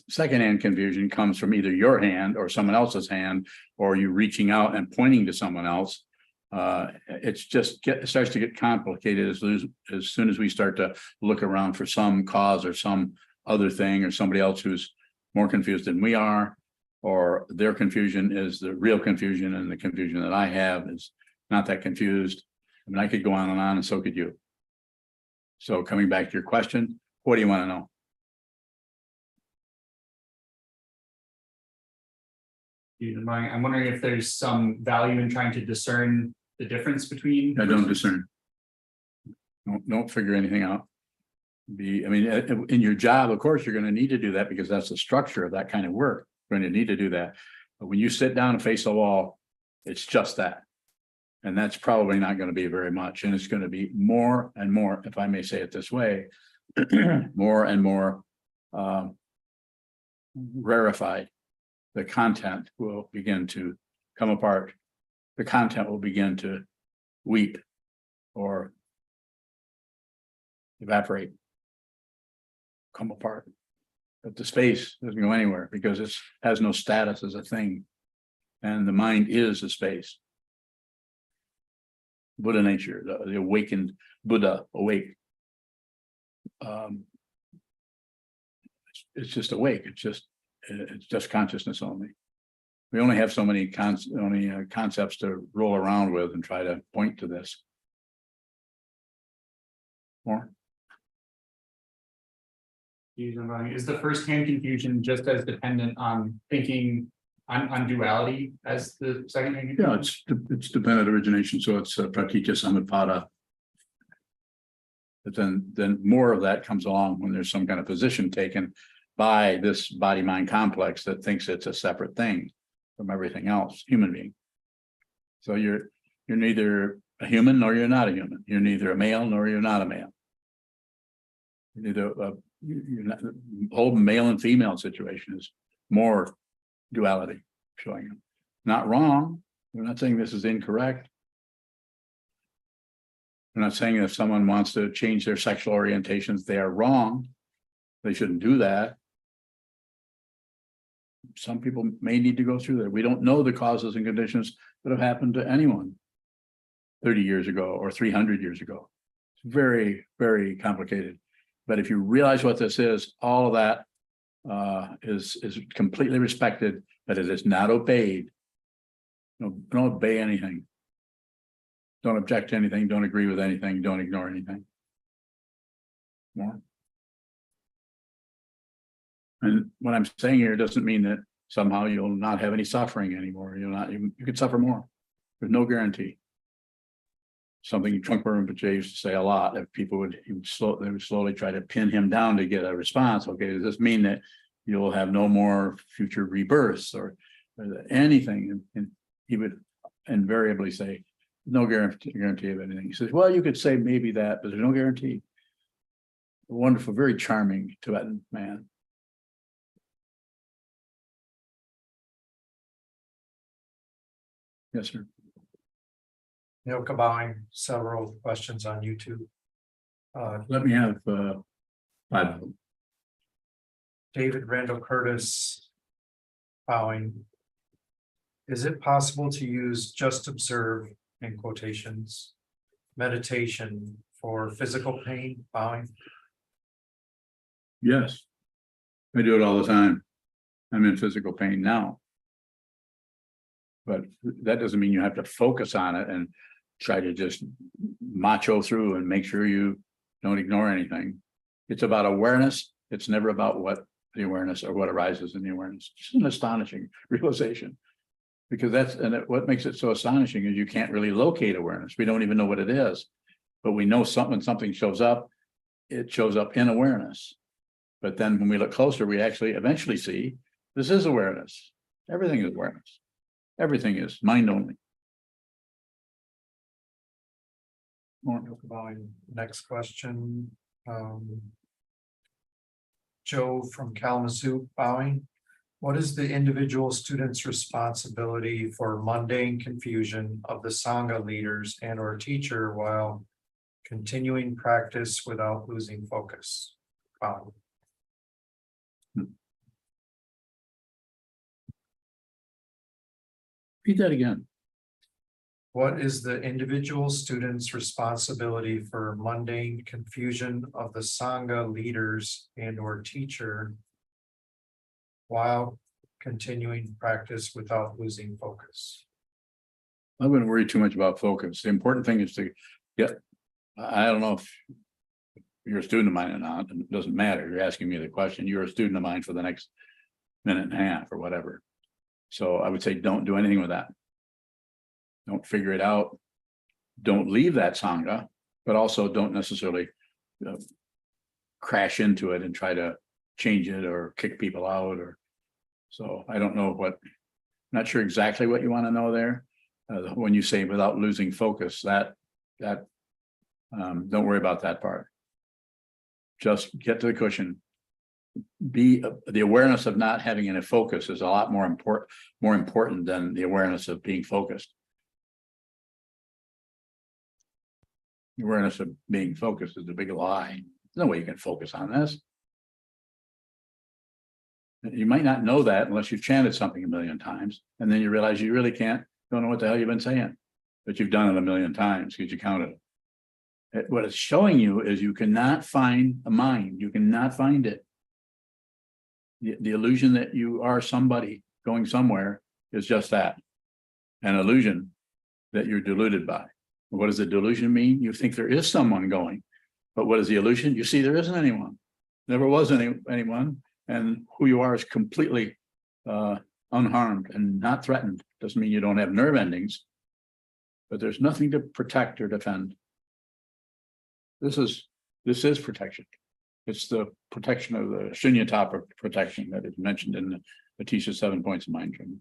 secondhand confusion comes from either your hand or someone else's hand, or you reaching out and pointing to someone else. It starts to get complicated as soon as we start to look around for some cause or some other thing, or somebody else who's more confused than we are, or their confusion is the real confusion, and the confusion that I have is not that confused. I mean, I could go on, and so could you. So coming back to your question, what do you want to know? I'm wondering if there's some value in trying to discern the difference between. I don't discern. Don't figure anything out. In your job, of course, you're going to need to do that because that's the structure of that kind of work. You're going to need to do that. But when you sit down and face a wall, it's just that. And that's probably not going to be very much. And it's going to be more and more, if I may say it this way, more and more rarefied. The content will begin to come apart. The content will begin to weep or evaporate, come apart. But the space doesn't go anywhere because it has no status as a thing. And the mind is a space. Buddha nature, the awakened Buddha awake. It's just awake. It's just consciousness only. We only have so many concepts to roll around with and try to point to this. More? Is the firsthand confusion just as dependent on thinking on duality as the secondhand confusion? Yeah, it's dependent origination, so it's pratitya samutpada. But then more of that comes along when there's some kind of position taken by this body-mind complex that thinks it's a separate thing from everything else, human being. So you're neither a human nor you're not a human. You're neither a male nor you're not a male. You're neither you're not, the whole male and female situation is more duality showing up. Not wrong. We're not saying this is incorrect. We're not saying if someone wants to change their sexual orientations, they are wrong. They shouldn't do that. Some people may need to go through that. We don't know the causes and conditions that have happened to anyone 30 years ago or 300 years ago. It's very, very complicated. But if you realize what this is, all of that is completely respected, but it is not obeyed. Don't obey anything. Don't object to anything. Don't agree with anything. Don't ignore anything. More. And what I'm saying here doesn't mean that somehow you'll not have any suffering anymore. You could suffer more. There's no guarantee. Something Trungpa Rinpoche used to say a lot. If people they would slowly try to pin him down to get a response. Okay, does this mean that you'll have no more future rebirths or anything? And he would invariably say, no guarantee of anything. He says, well, you could say maybe that, but there's no guarantee. A wonderful, very charming Tibetan man. Yes, sir. Neil Kabowing, several questions on YouTube. Let me have 5 of them. David Randall Curtis. Bowing. Is it possible to use just observe in quotations meditation for physical pain? Bowing. Yes, I do it all the time. I'm in physical pain now. But that doesn't mean you have to focus on it and try to just macho through and make sure you don't ignore anything. It's about awareness. It's never about what the awareness or what arises in the awareness. Just an astonishing realization. Because what makes it so astonishing is you can't really locate awareness. We don't even know what it is. But we know when something shows up, it shows up in awareness. But then when we look closer, we actually eventually see this is awareness. Everything is awareness. Everything is mind only. Next question. Joe from Kalamazoo bowing. What is the individual student's responsibility for mundane confusion of the Sangha leaders and or teacher while continuing practice without losing focus? Read that again. What is the individual student's responsibility for mundane confusion of the Sangha leaders and or teacher while continuing practice without losing focus? I wouldn't worry too much about focus. The important thing is to get, I don't know if you're a student of mine or not, and it doesn't matter. You're asking me the question. You're a student of mine for the next minute and a half or whatever. So I would say, don't do anything with that. Don't figure it out. Don't leave that Sangha, but also don't necessarily crash into it and try to change it or kick people out. Or so I don't know what, not sure exactly what you want to know there. When you say without losing focus, that don't worry about that part. Just get to the cushion. Be the awareness of not having any focus is a lot more important than the awareness of being focused. The awareness of being focused is a big lie. There's no way you can focus on this. You might not know that unless you've chanted something a million times, and then you realize you really can't, don't know what the hell you've been saying, but you've done it a million times because you counted it. What it's showing you is you cannot find a mind. You cannot find it. The illusion that you are somebody going somewhere is just that, an illusion that you're deluded by. What does the delusion mean? You think there is someone going, but what is the illusion? You see there isn't anyone. Never was anyone, and who you are is completely unharmed and not threatened. Doesn't mean you don't have nerve endings, but there's nothing to protect or defend. This is protection. It's the protection of the shunyata protection that is mentioned in the Atisha 7 Points of Mind Training.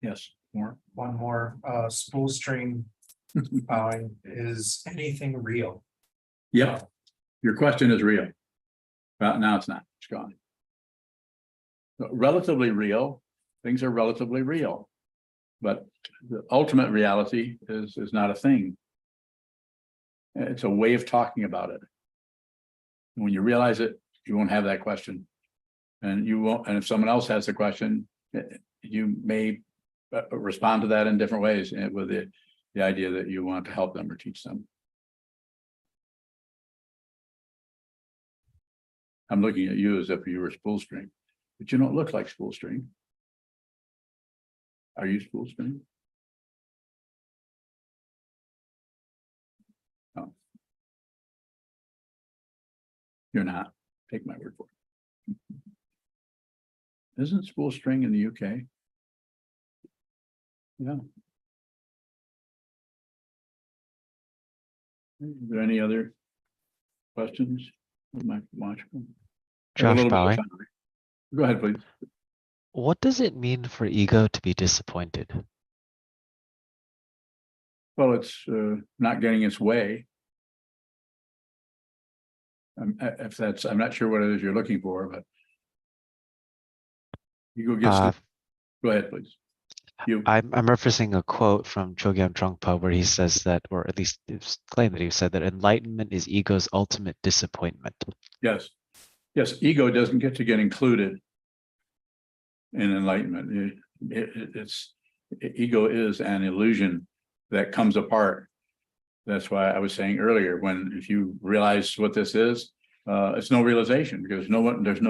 Yes, more. One more, spool string bowing. Is anything real? Yeah, your question is real. Now it's not. It's gone. Relatively real. Things are relatively real, but the ultimate reality is not a thing. It's a way of talking about it. When you realize it, you won't have that question, and you won't. And if someone else has the question, you may respond to that in different ways, and with the idea that you want to help them or teach them. I'm looking at you as if you were spool string, but you don't look like spool string. Are you spool string? No. You're not. Take my word for it. Isn't spool string in the UK? Yeah. Are there any other questions? My watch. Josh Bowie. Go ahead, please. What does it mean for ego to be disappointed? Well, it's not getting its way. If that's, I'm not sure what it is you're looking for, but ego gets. Go ahead, please. I'm referencing a quote from Chogyam Trungpa where he says that, or at least it's claimed that he said that enlightenment is ego's ultimate disappointment. Yes. Yes, ego doesn't get included in enlightenment. Ego is an illusion that comes apart. That's why I was saying earlier, if you realize what this is, it's no realization, because there's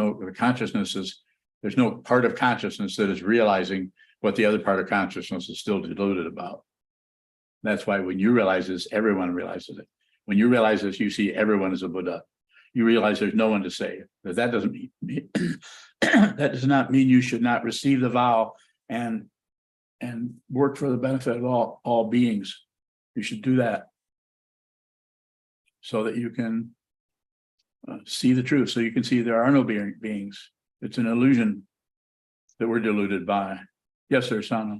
no part of consciousness that is realizing what the other part of consciousness is still deluded about. That's why when you realize this, everyone realizes it. When you realize this, you see everyone as a Buddha. you realize there's no one to save. That doesn't mean that does not mean you should not receive the vow and work for the benefit of all beings. You should do that so that you can see the truth, so you can see there are no beings. It's an illusion that we're deluded by. Yes, sir, Sano.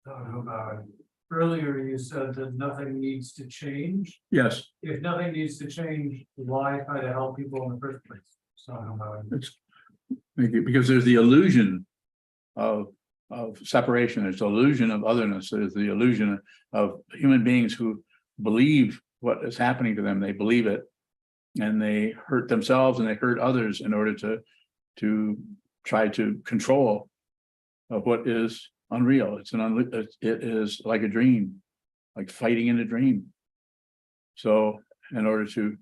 Talking about, earlier you said that nothing needs to change. Yes, If nothing needs to change, why try to help people in the first place? So I don't know. it's because there's the illusion of separation. There's the illusion of otherness. There's the illusion of human beings who believe what is happening to them. They believe it, and they hurt themselves and they hurt others in order to try to control what is unreal. It is like a dream, like fighting in a dream. So in order to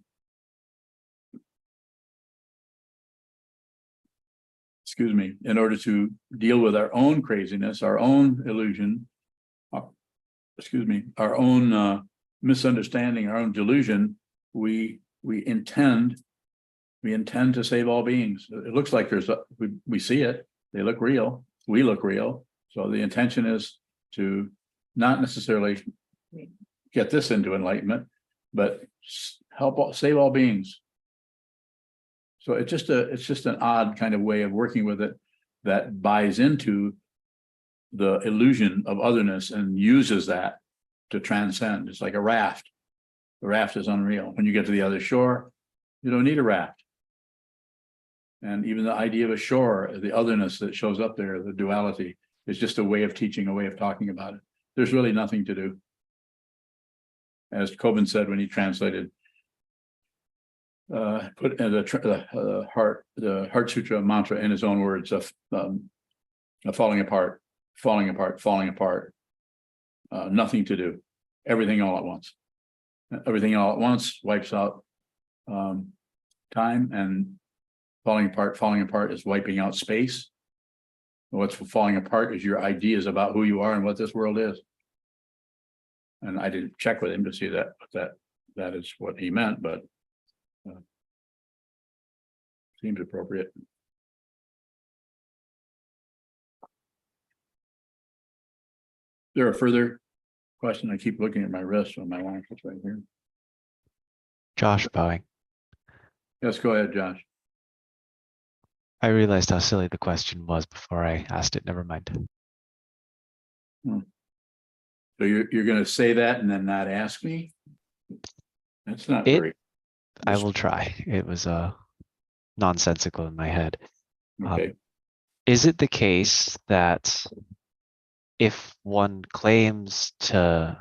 deal with our own craziness, our own illusion, our own misunderstanding, our own delusion, we intend to save all beings. It looks like we see it. They look real. We look real. So the intention is to not necessarily get this into enlightenment, but save all beings. So it's just an odd kind of way of working with it that buys into the illusion of otherness and uses that to transcend. It's like a raft. The raft is unreal. When you get to the other shore, you don't need a raft. And even the idea of a shore, the otherness that shows up there, the duality, is just a way of teaching, a way of talking about it. There's really nothing to do. As Kobun said when he translated, put the Heart Sutra mantra in his own words of falling apart, nothing to do, everything all at once. Everything all at once wipes out time, and falling apart is wiping out space. What's falling apart is your ideas about who you are and what this world is. And I didn't check with him to see that is what he meant, but seems appropriate. There are further questions. I keep looking at my wrist on my line. It's right here. Josh bowing. Yes, go ahead, Josh. I realized how silly the question was before I asked it. Never mind. So you're going to say that and then not ask me? That's not very. I will try. It was nonsensical in my head. Okay. Is it the case that if one claims to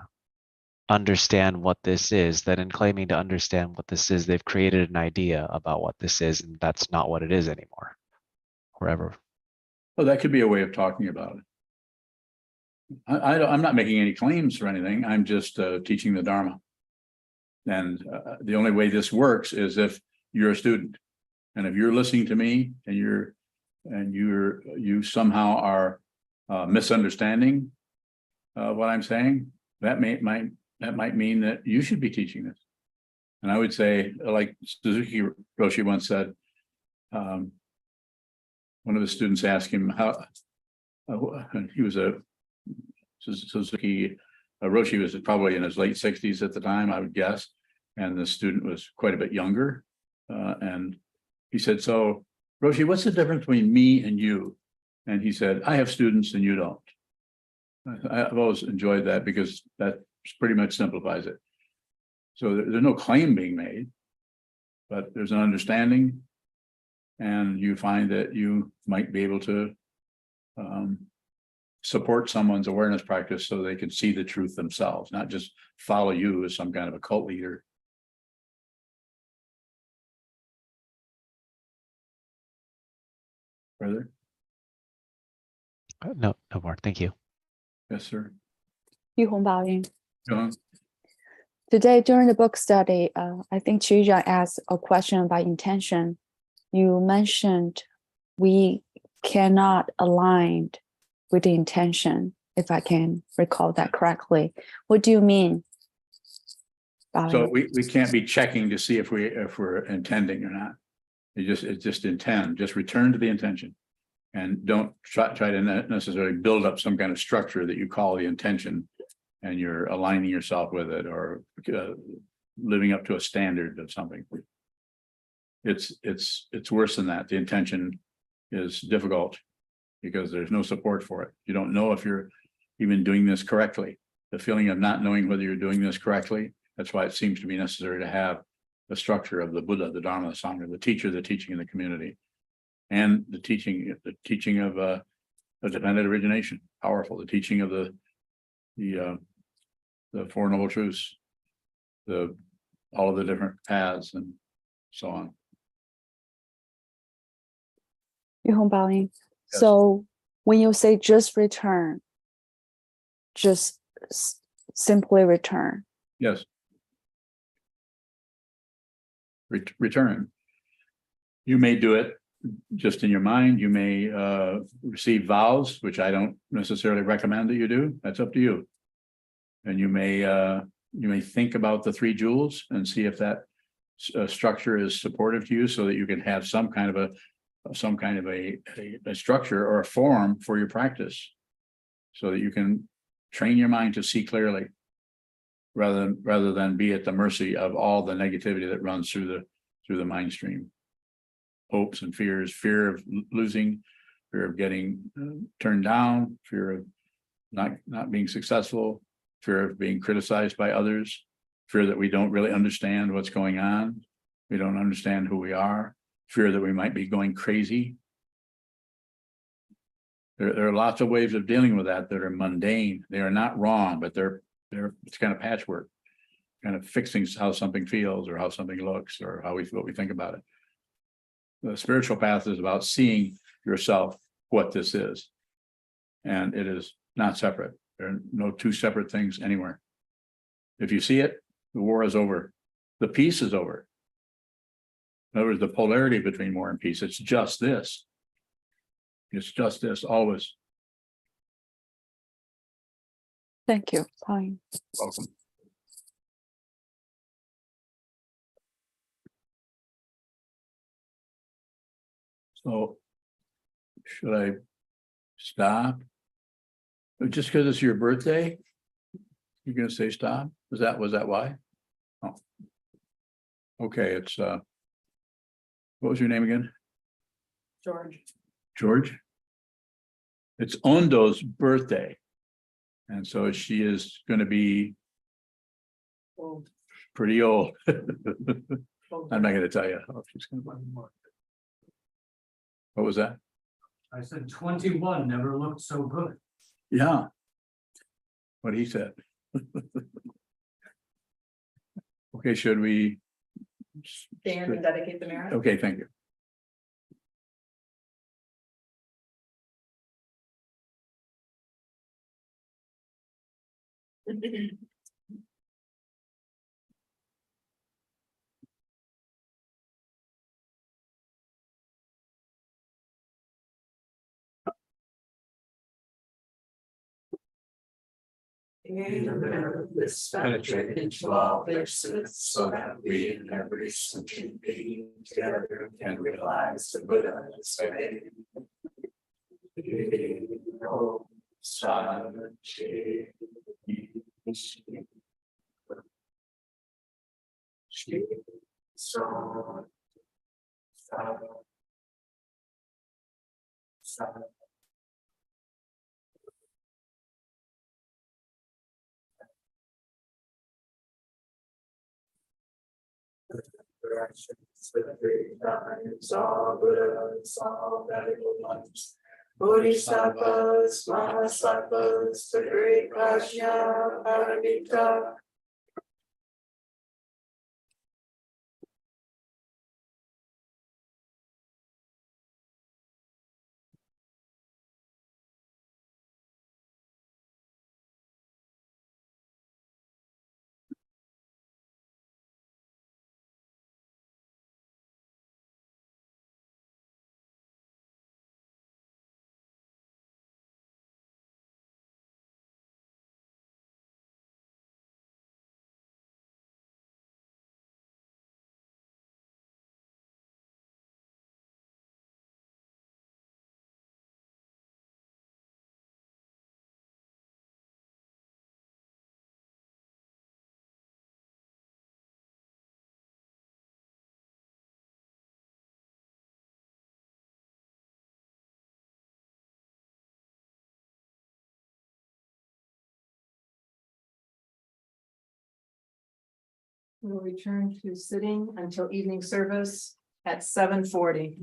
understand what this is, that in claiming to understand what this is, they've created an idea about what this is, and that's not what it is anymore? Wherever. Well, that could be a way of talking about it. I'm not making any claims or anything. I'm just teaching the Dharma. And the only way this works is if you're a student, and if you're listening to me and you somehow are misunderstanding what I'm saying, that might mean that you should be teaching this. And I would say, like Suzuki Roshi once said, one of the students asked him how he was Suzuki Roshi was probably in his late 60s at the time, I would guess, and the student was quite a bit younger. And he said, "So, Roshi, what's the difference between me and you?" And he said, "I have students and you don't." I've always enjoyed that because that pretty much simplifies it. So there's no claim being made, but there's an understanding, and you find that you might be able to support someone's awareness practice so they can see the truth themselves, not just follow you as some kind of a cult leader. Further? No more. Thank you. Yes, sir. Yuhong Baoying. John? Today during the book study, I think Chija asked a question about intention. You mentioned we cannot align with the intention, if I can recall that correctly. What do you mean? So we can't be checking to see if we're intending or not. It's just intend, just return to the intention. And don't try to necessarily build up some kind of structure that you call the intention. And you're aligning yourself with it or living up to a standard of something. It's worse than that. The intention is difficult because there's no support for it. You don't know if you're even doing this correctly. The feeling of not knowing whether you're doing this correctly. That's why it seems to be necessary to have the structure of the Buddha, the Dharma, the Sangha, the teacher, the teaching in the community, and the teaching of dependent origination. Powerful. The teaching of the Four Noble Truths, all of the different paths and so on. Yuhong Baoyin. Yes. So when you say just return, just simply return. Yes. Return. You may do it just in your mind. You may receive vows, which I don't necessarily recommend that you do. That's up to you. And you may think about the three jewels and see if that structure is supportive to you, so that you can have some kind of a structure or a form for your practice, so that you can train your mind to see clearly, rather than be at the mercy of all the negativity that runs through the mind stream. Hopes and fears, fear of losing, fear of getting turned down, fear of not being successful, fear of being criticized by others, fear that we don't really understand what's going on, we don't understand who we are, fear that we might be going crazy. There are lots of ways of dealing with that are mundane. They are not wrong, but it's kind of patchwork, kind of fixing how something feels or how something looks or what we think about it. The spiritual path is about seeing yourself what this is, and it is not separate. There are no two separate things anywhere. If you see it, the war is over. The peace is over. In other words, the polarity between war and peace, it's just this. It's just this, always. Thank you, Baoyin. Welcome. So, should I stop? Just because it's your birthday, you're gonna say stop? Was that why? Oh. Okay, it's what was your name again? George. George? It's Ondo's birthday. And so she is gonna be Old. pretty old. Old. I'm not gonna tell you how she's gonna be. What was that? I said 21 never looked so good. Yeah. What he said. Okay, should we? Stand and dedicate the merit. Okay, thank you. Penetrate into all their sins, so that we in every sentient being together can realize the Buddha's way. All Buddhas, all medical ones, Bodhisattvas, Mahasattvas, the great Prajna, Paramita, We'll return to sitting until evening service at 7:40.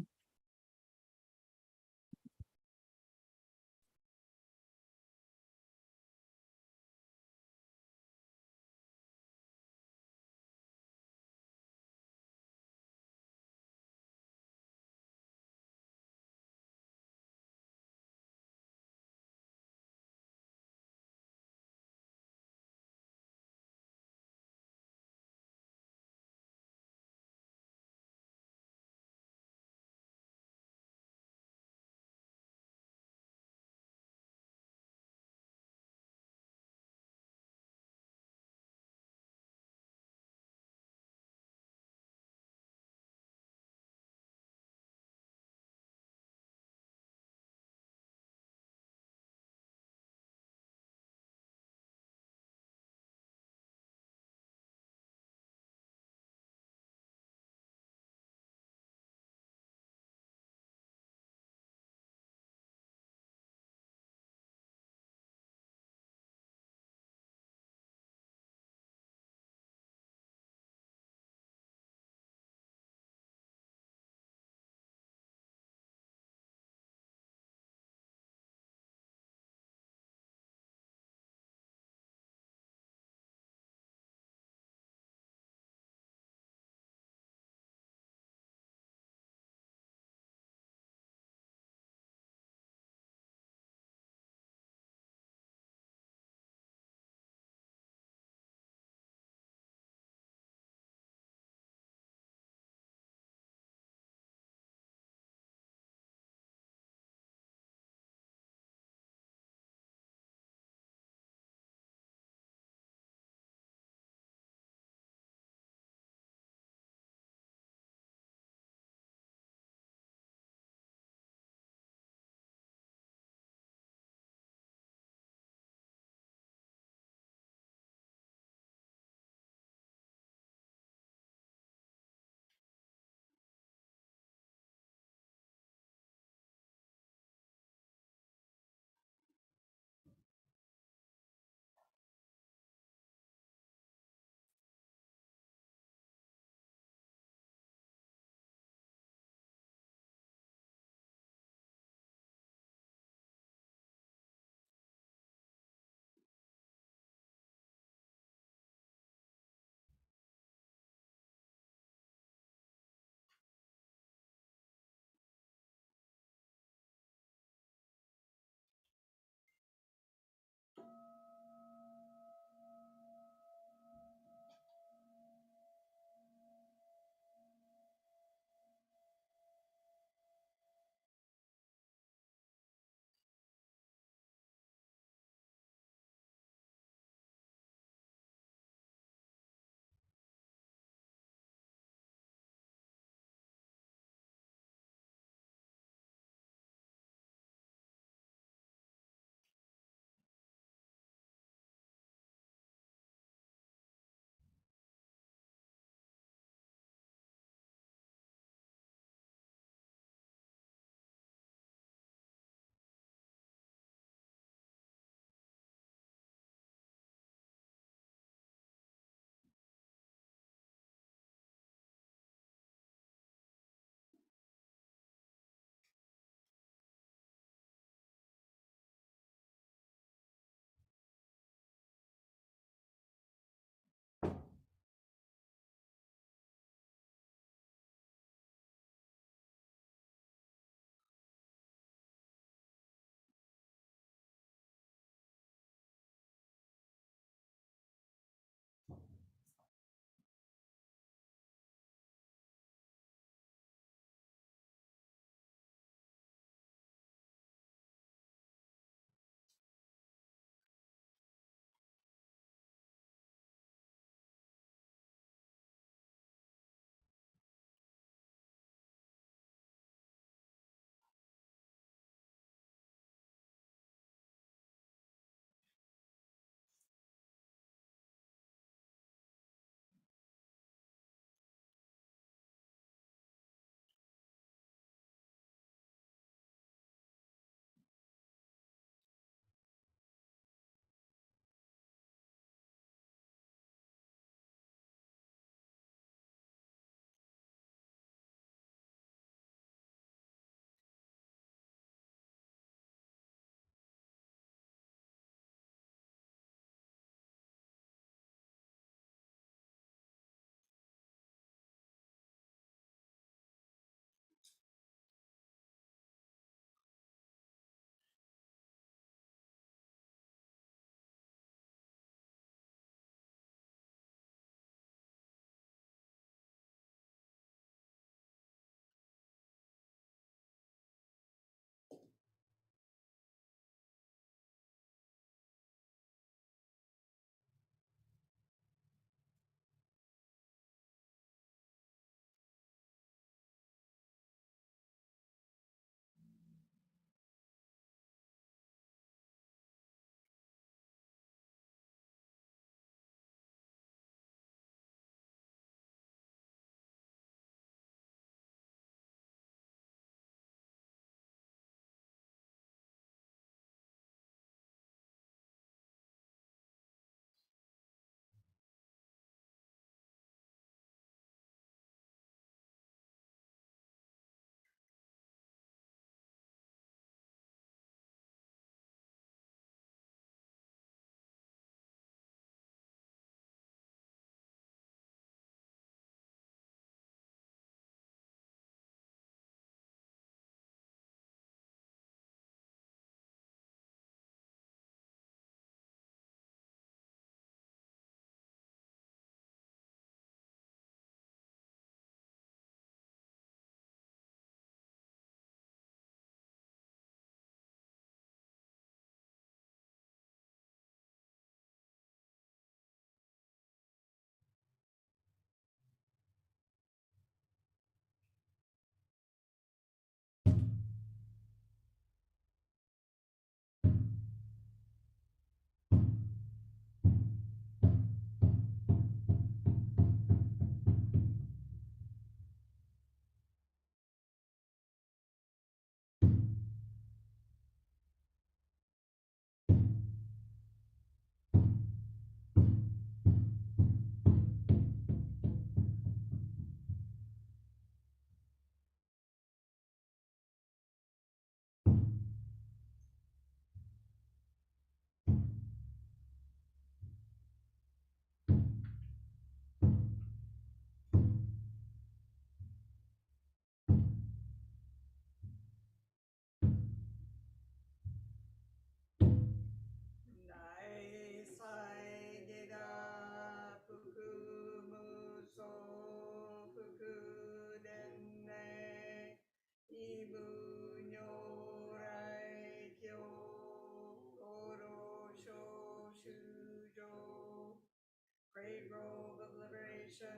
great robe of liberation,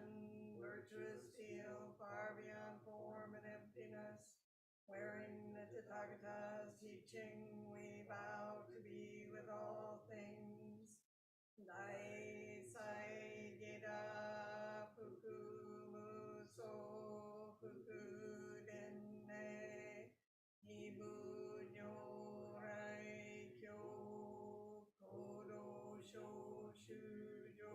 virtuous field far beyond form and emptiness, wherein the Tathagata's teaching we vow to be with all things. Dai sai geda fuku muso fuku denne ibu nyorai kyo kodo sho shujo.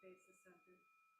face the center. Please stand.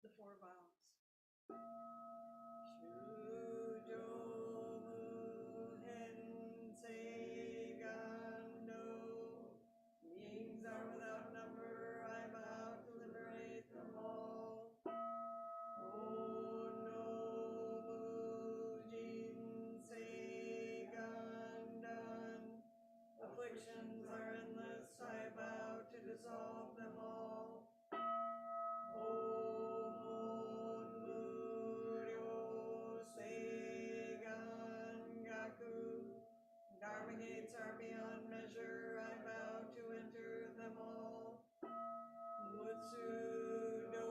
The four vows. Shujomu Hensei Gando. Beings are without number, I vow to liberate them all. Onomu Jinsei Gandan. Afflictions are endless, I vow to dissolve them all. Dharma gates are beyond measure, I vow to enter them all. Mutsu do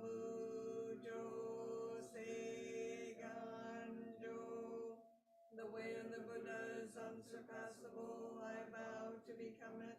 mujo se ganjo. The way of the Buddha is unsurpassable, I vow to become it.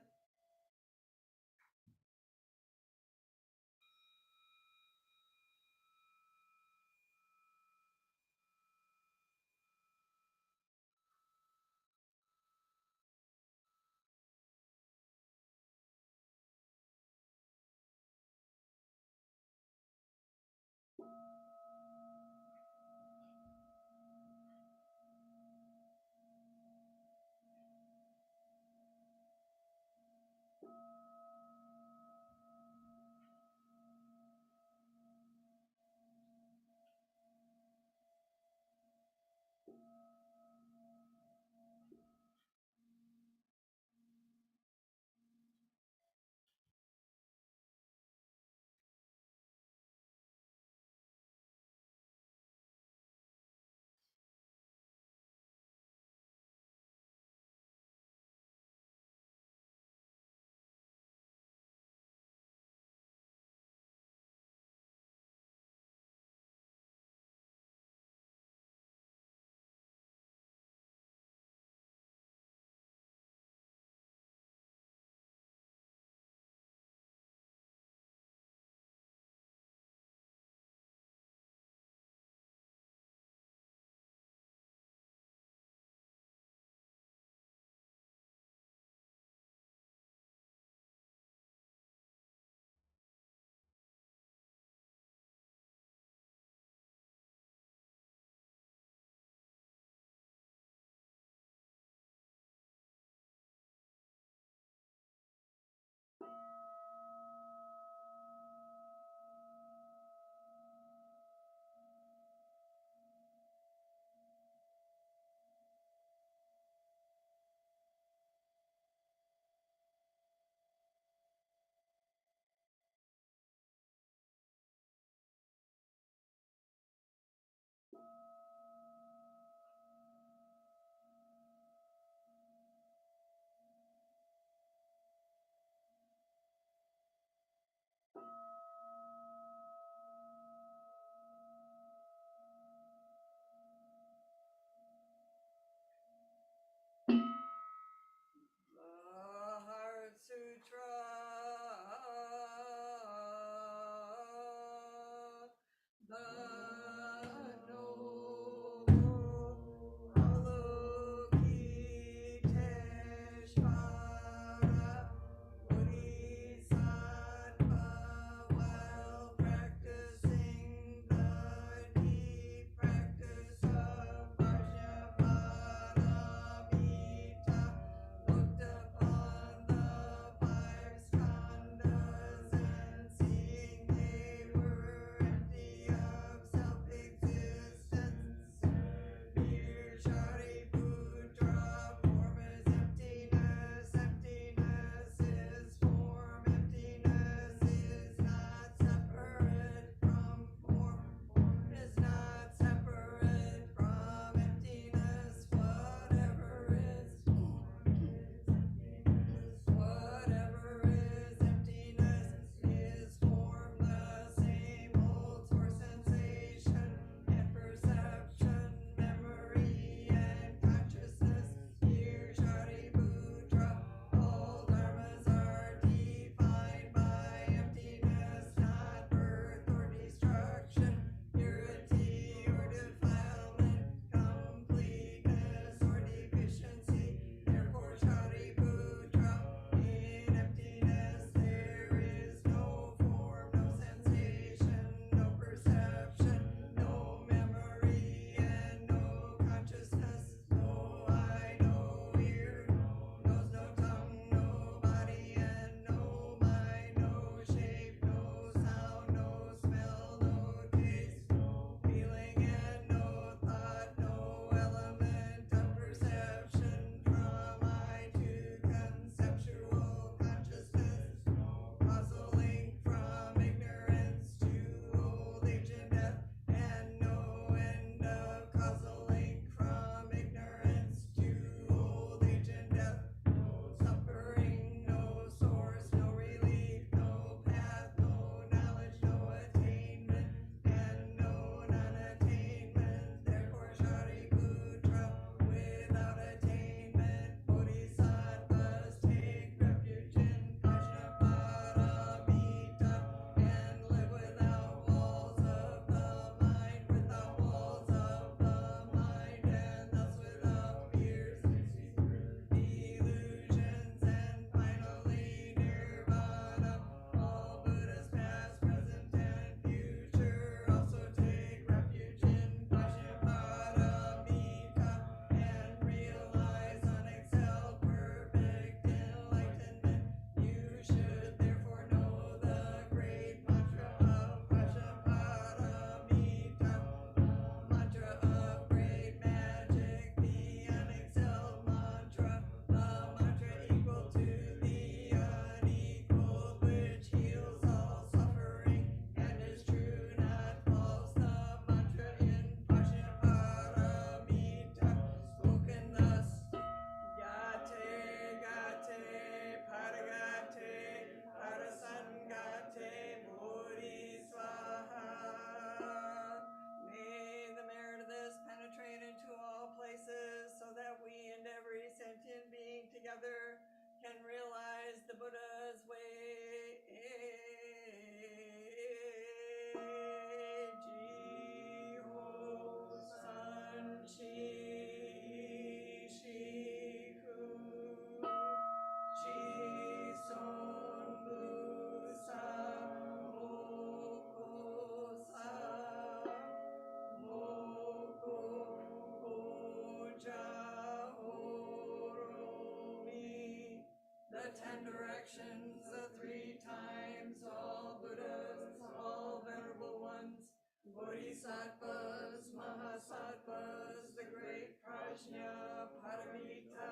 Bodhisattvas, Mahasattvas, the great Prajna, Paramita,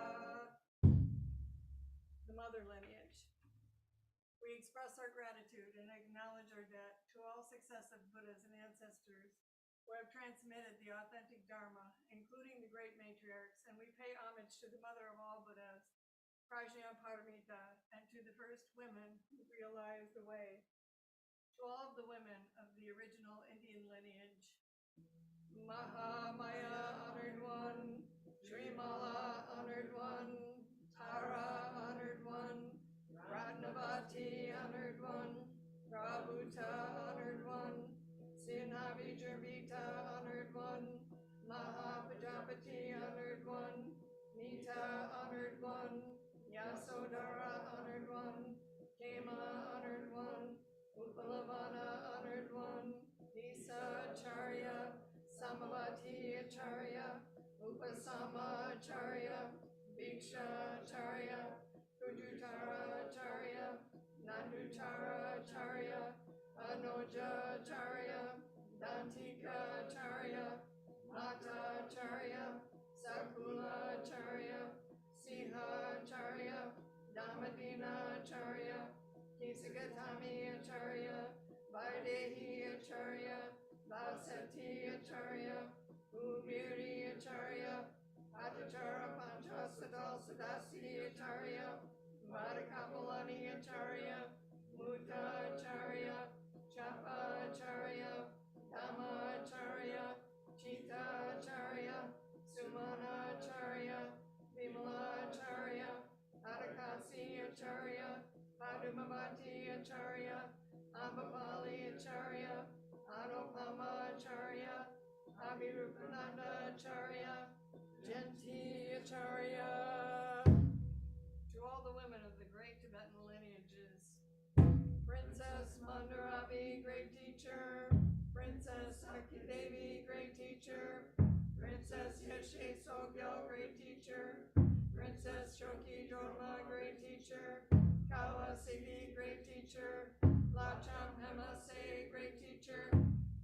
the mother lineage. We express our gratitude and acknowledge our debt to all successive Buddhas and ancestors who have transmitted the authentic Dharma, including the great matriarchs, and we pay homage to the mother of all Buddhas, Prajna Paramita, and to the first women who realized the way. To all of the women of the original Indian lineage, Mahamaya, honored one, Trimala, honored one, Tara, honored one, Ratnavati, honored one, Prabhuta, honored one, Sinhabijarbita, honored one, Mahapajapati, honored one, Nita, honored one, Yasodhara, honored one, Kema, honored one, Upalavana, honored one, Nisa, Acharya, Samavati, Acharya, Upasama, Acharya, Bhiksha, Acharya, Kujutara, Acharya, Nandutara, Acharya, Anoja, Acharya, Dantika, Acharya, Mata, Acharya, Sakula, Acharya, Siha, Acharya, Damadina, Acharya, Kisagatami, Acharya, Vaidehi, Acharya, Vasati, Acharya, Ubiri, Acharya, Atachara, Panchasadal, Sadasi, Acharya, Vadakapalani, Acharya, Muta, Acharya, Chapa, Acharya, Dhamma, Acharya, Chita, Acharya, Sumana, Acharya, Vimala, Acharya, Adakasi, Acharya, Padumavati, Acharya, Ambapali, Acharya, Anupama, Acharya, Abhirupananda, Acharya, Janti, Acharya. To all the women of the great Tibetan lineages, Princess Mandaravi, great teacher, Princess Sakyadevi, great teacher, Princess Yeshe Sogyal, great teacher, Princess Shoki Droma, great teacher, Kawasiddhi, great teacher, Lacham Hemase, great teacher,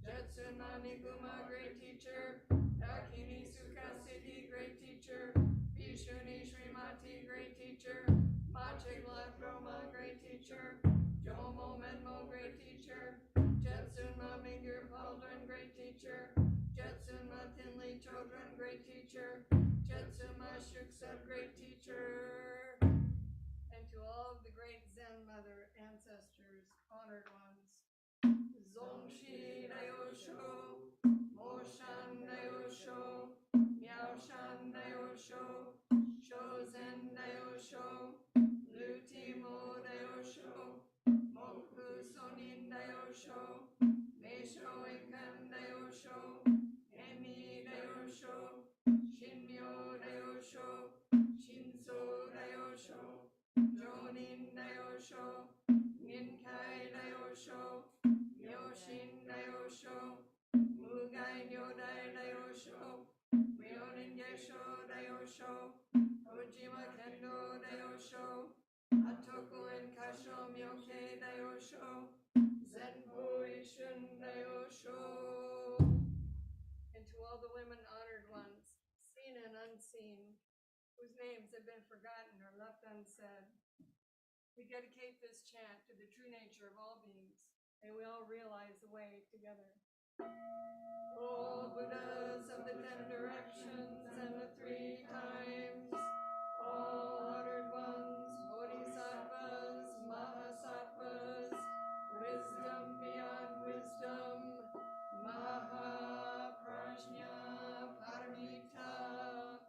Jetsunani Guma, great teacher, Dakini Sukhasiddhi, great teacher, Vishuni Srimati, great teacher, Machigla Droma, great teacher, Jomo Menmo, great teacher, Jetsunma Mingyur Pauldron, great teacher, Jetsunma Thinley Children, great teacher, Jetsunma Shuksab, great teacher, and to all of the great Zen mother ancestors, honored ones. Zongshi Dayosho, Moshan Dayosho, Miaoshan Dayosho, Shozen Dayosho, Lutimo Dayosho, Moku Sonin Dayosho, Meisho Inkan Dayosho, Emi Dayosho, Shinmyo Dayosho, Shinso Dayosho, Jonin Dayosho, Ninkai Dayosho, Myoshin Dayosho, Mugai Nyodai Dayosho, Myonin Gesho Dayosho, Ojima Kendo Dayosho, Atoko and Kasho Myoke Dayosho, Zenbu Ishun Dayosho. And to all the women honored ones, seen and unseen, whose names have been forgotten or left unsaid, we dedicate this chant to the true nature of all beings. May we all realize the way together. O Buddhas of the 10 directions and the 3 times, all honored ones, bodhisattvas, mahasattvas, wisdom beyond wisdom, Maha Prajna Paramita.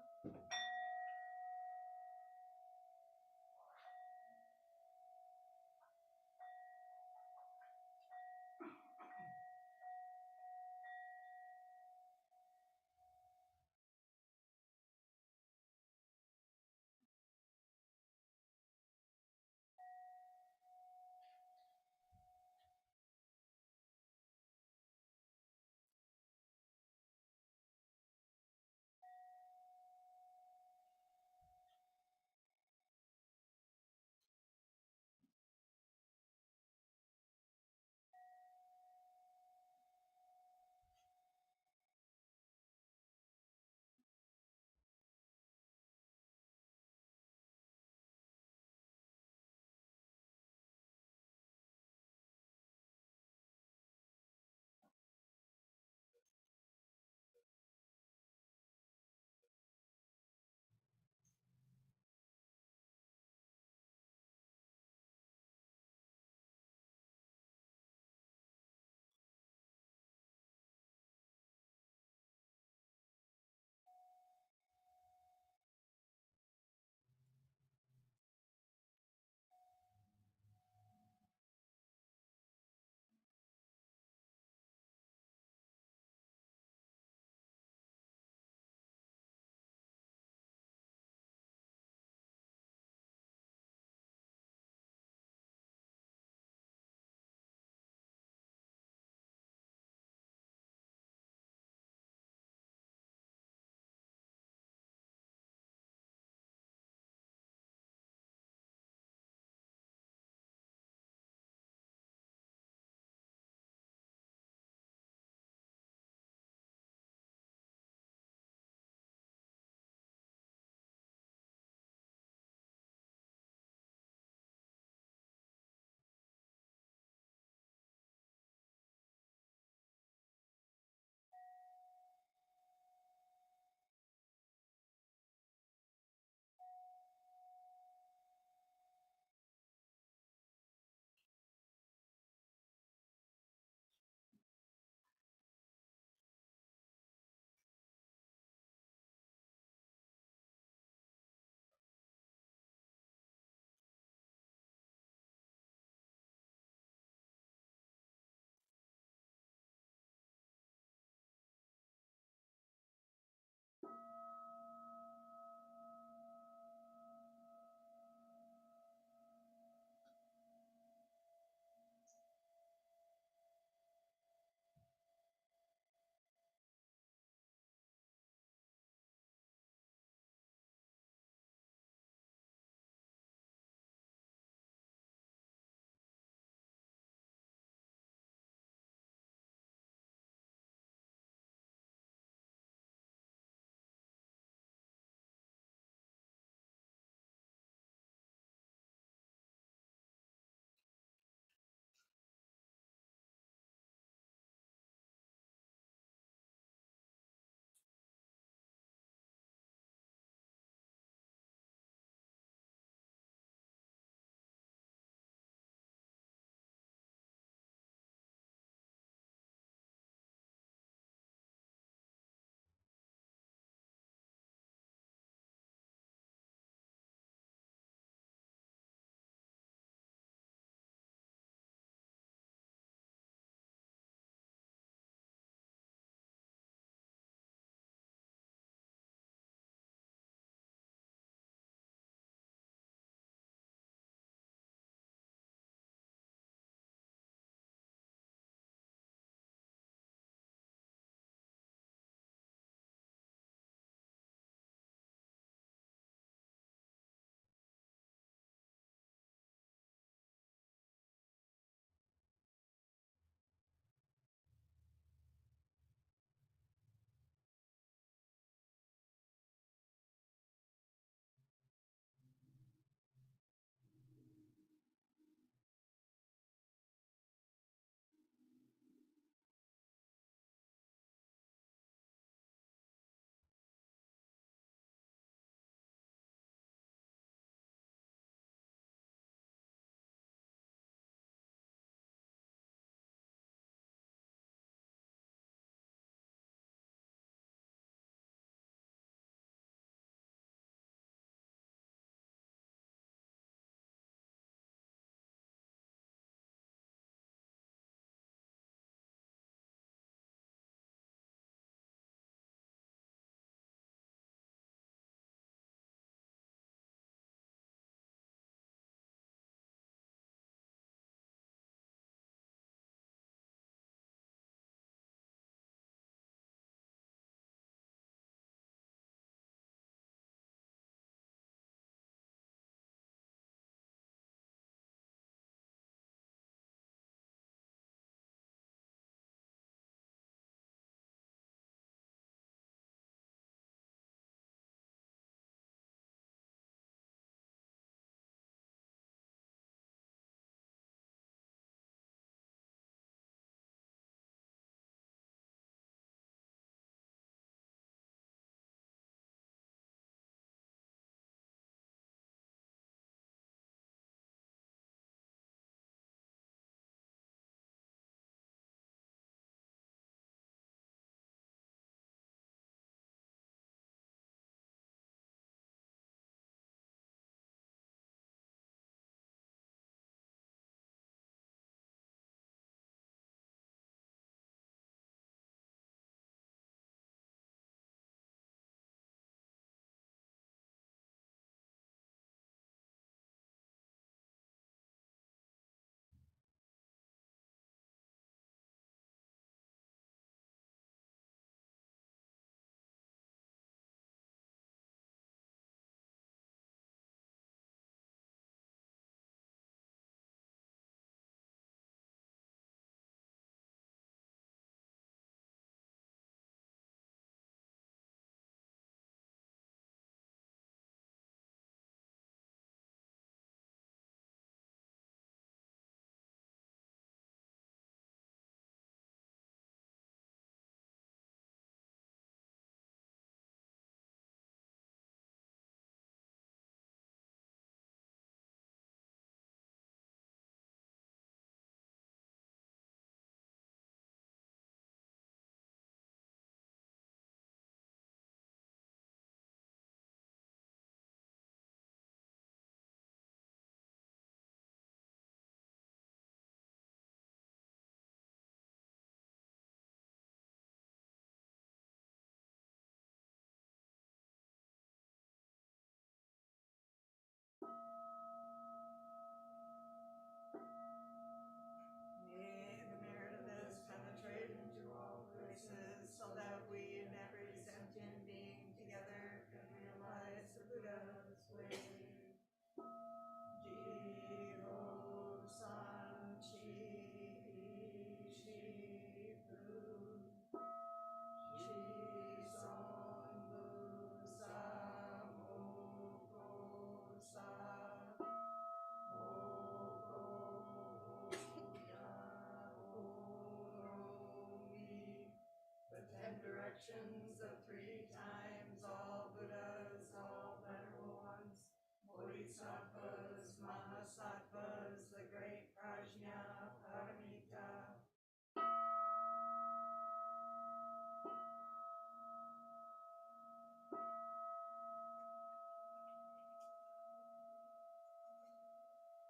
directions of 3 times, all Buddhas, all venerable ones, Bodhisattvas, Mahasattvas, the great Prajna, Paramita.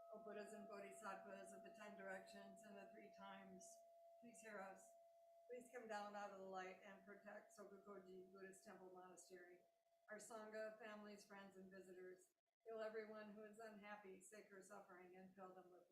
O Buddhas and Bodhisattvas of the 10 directions and the 3 times, please hear us. Please come down out of the light and protect Sokukoji Buddhist Temple Monastery, our Sangha, families, friends, and visitors. Heal everyone who is unhappy, sick, or suffering, and fill them with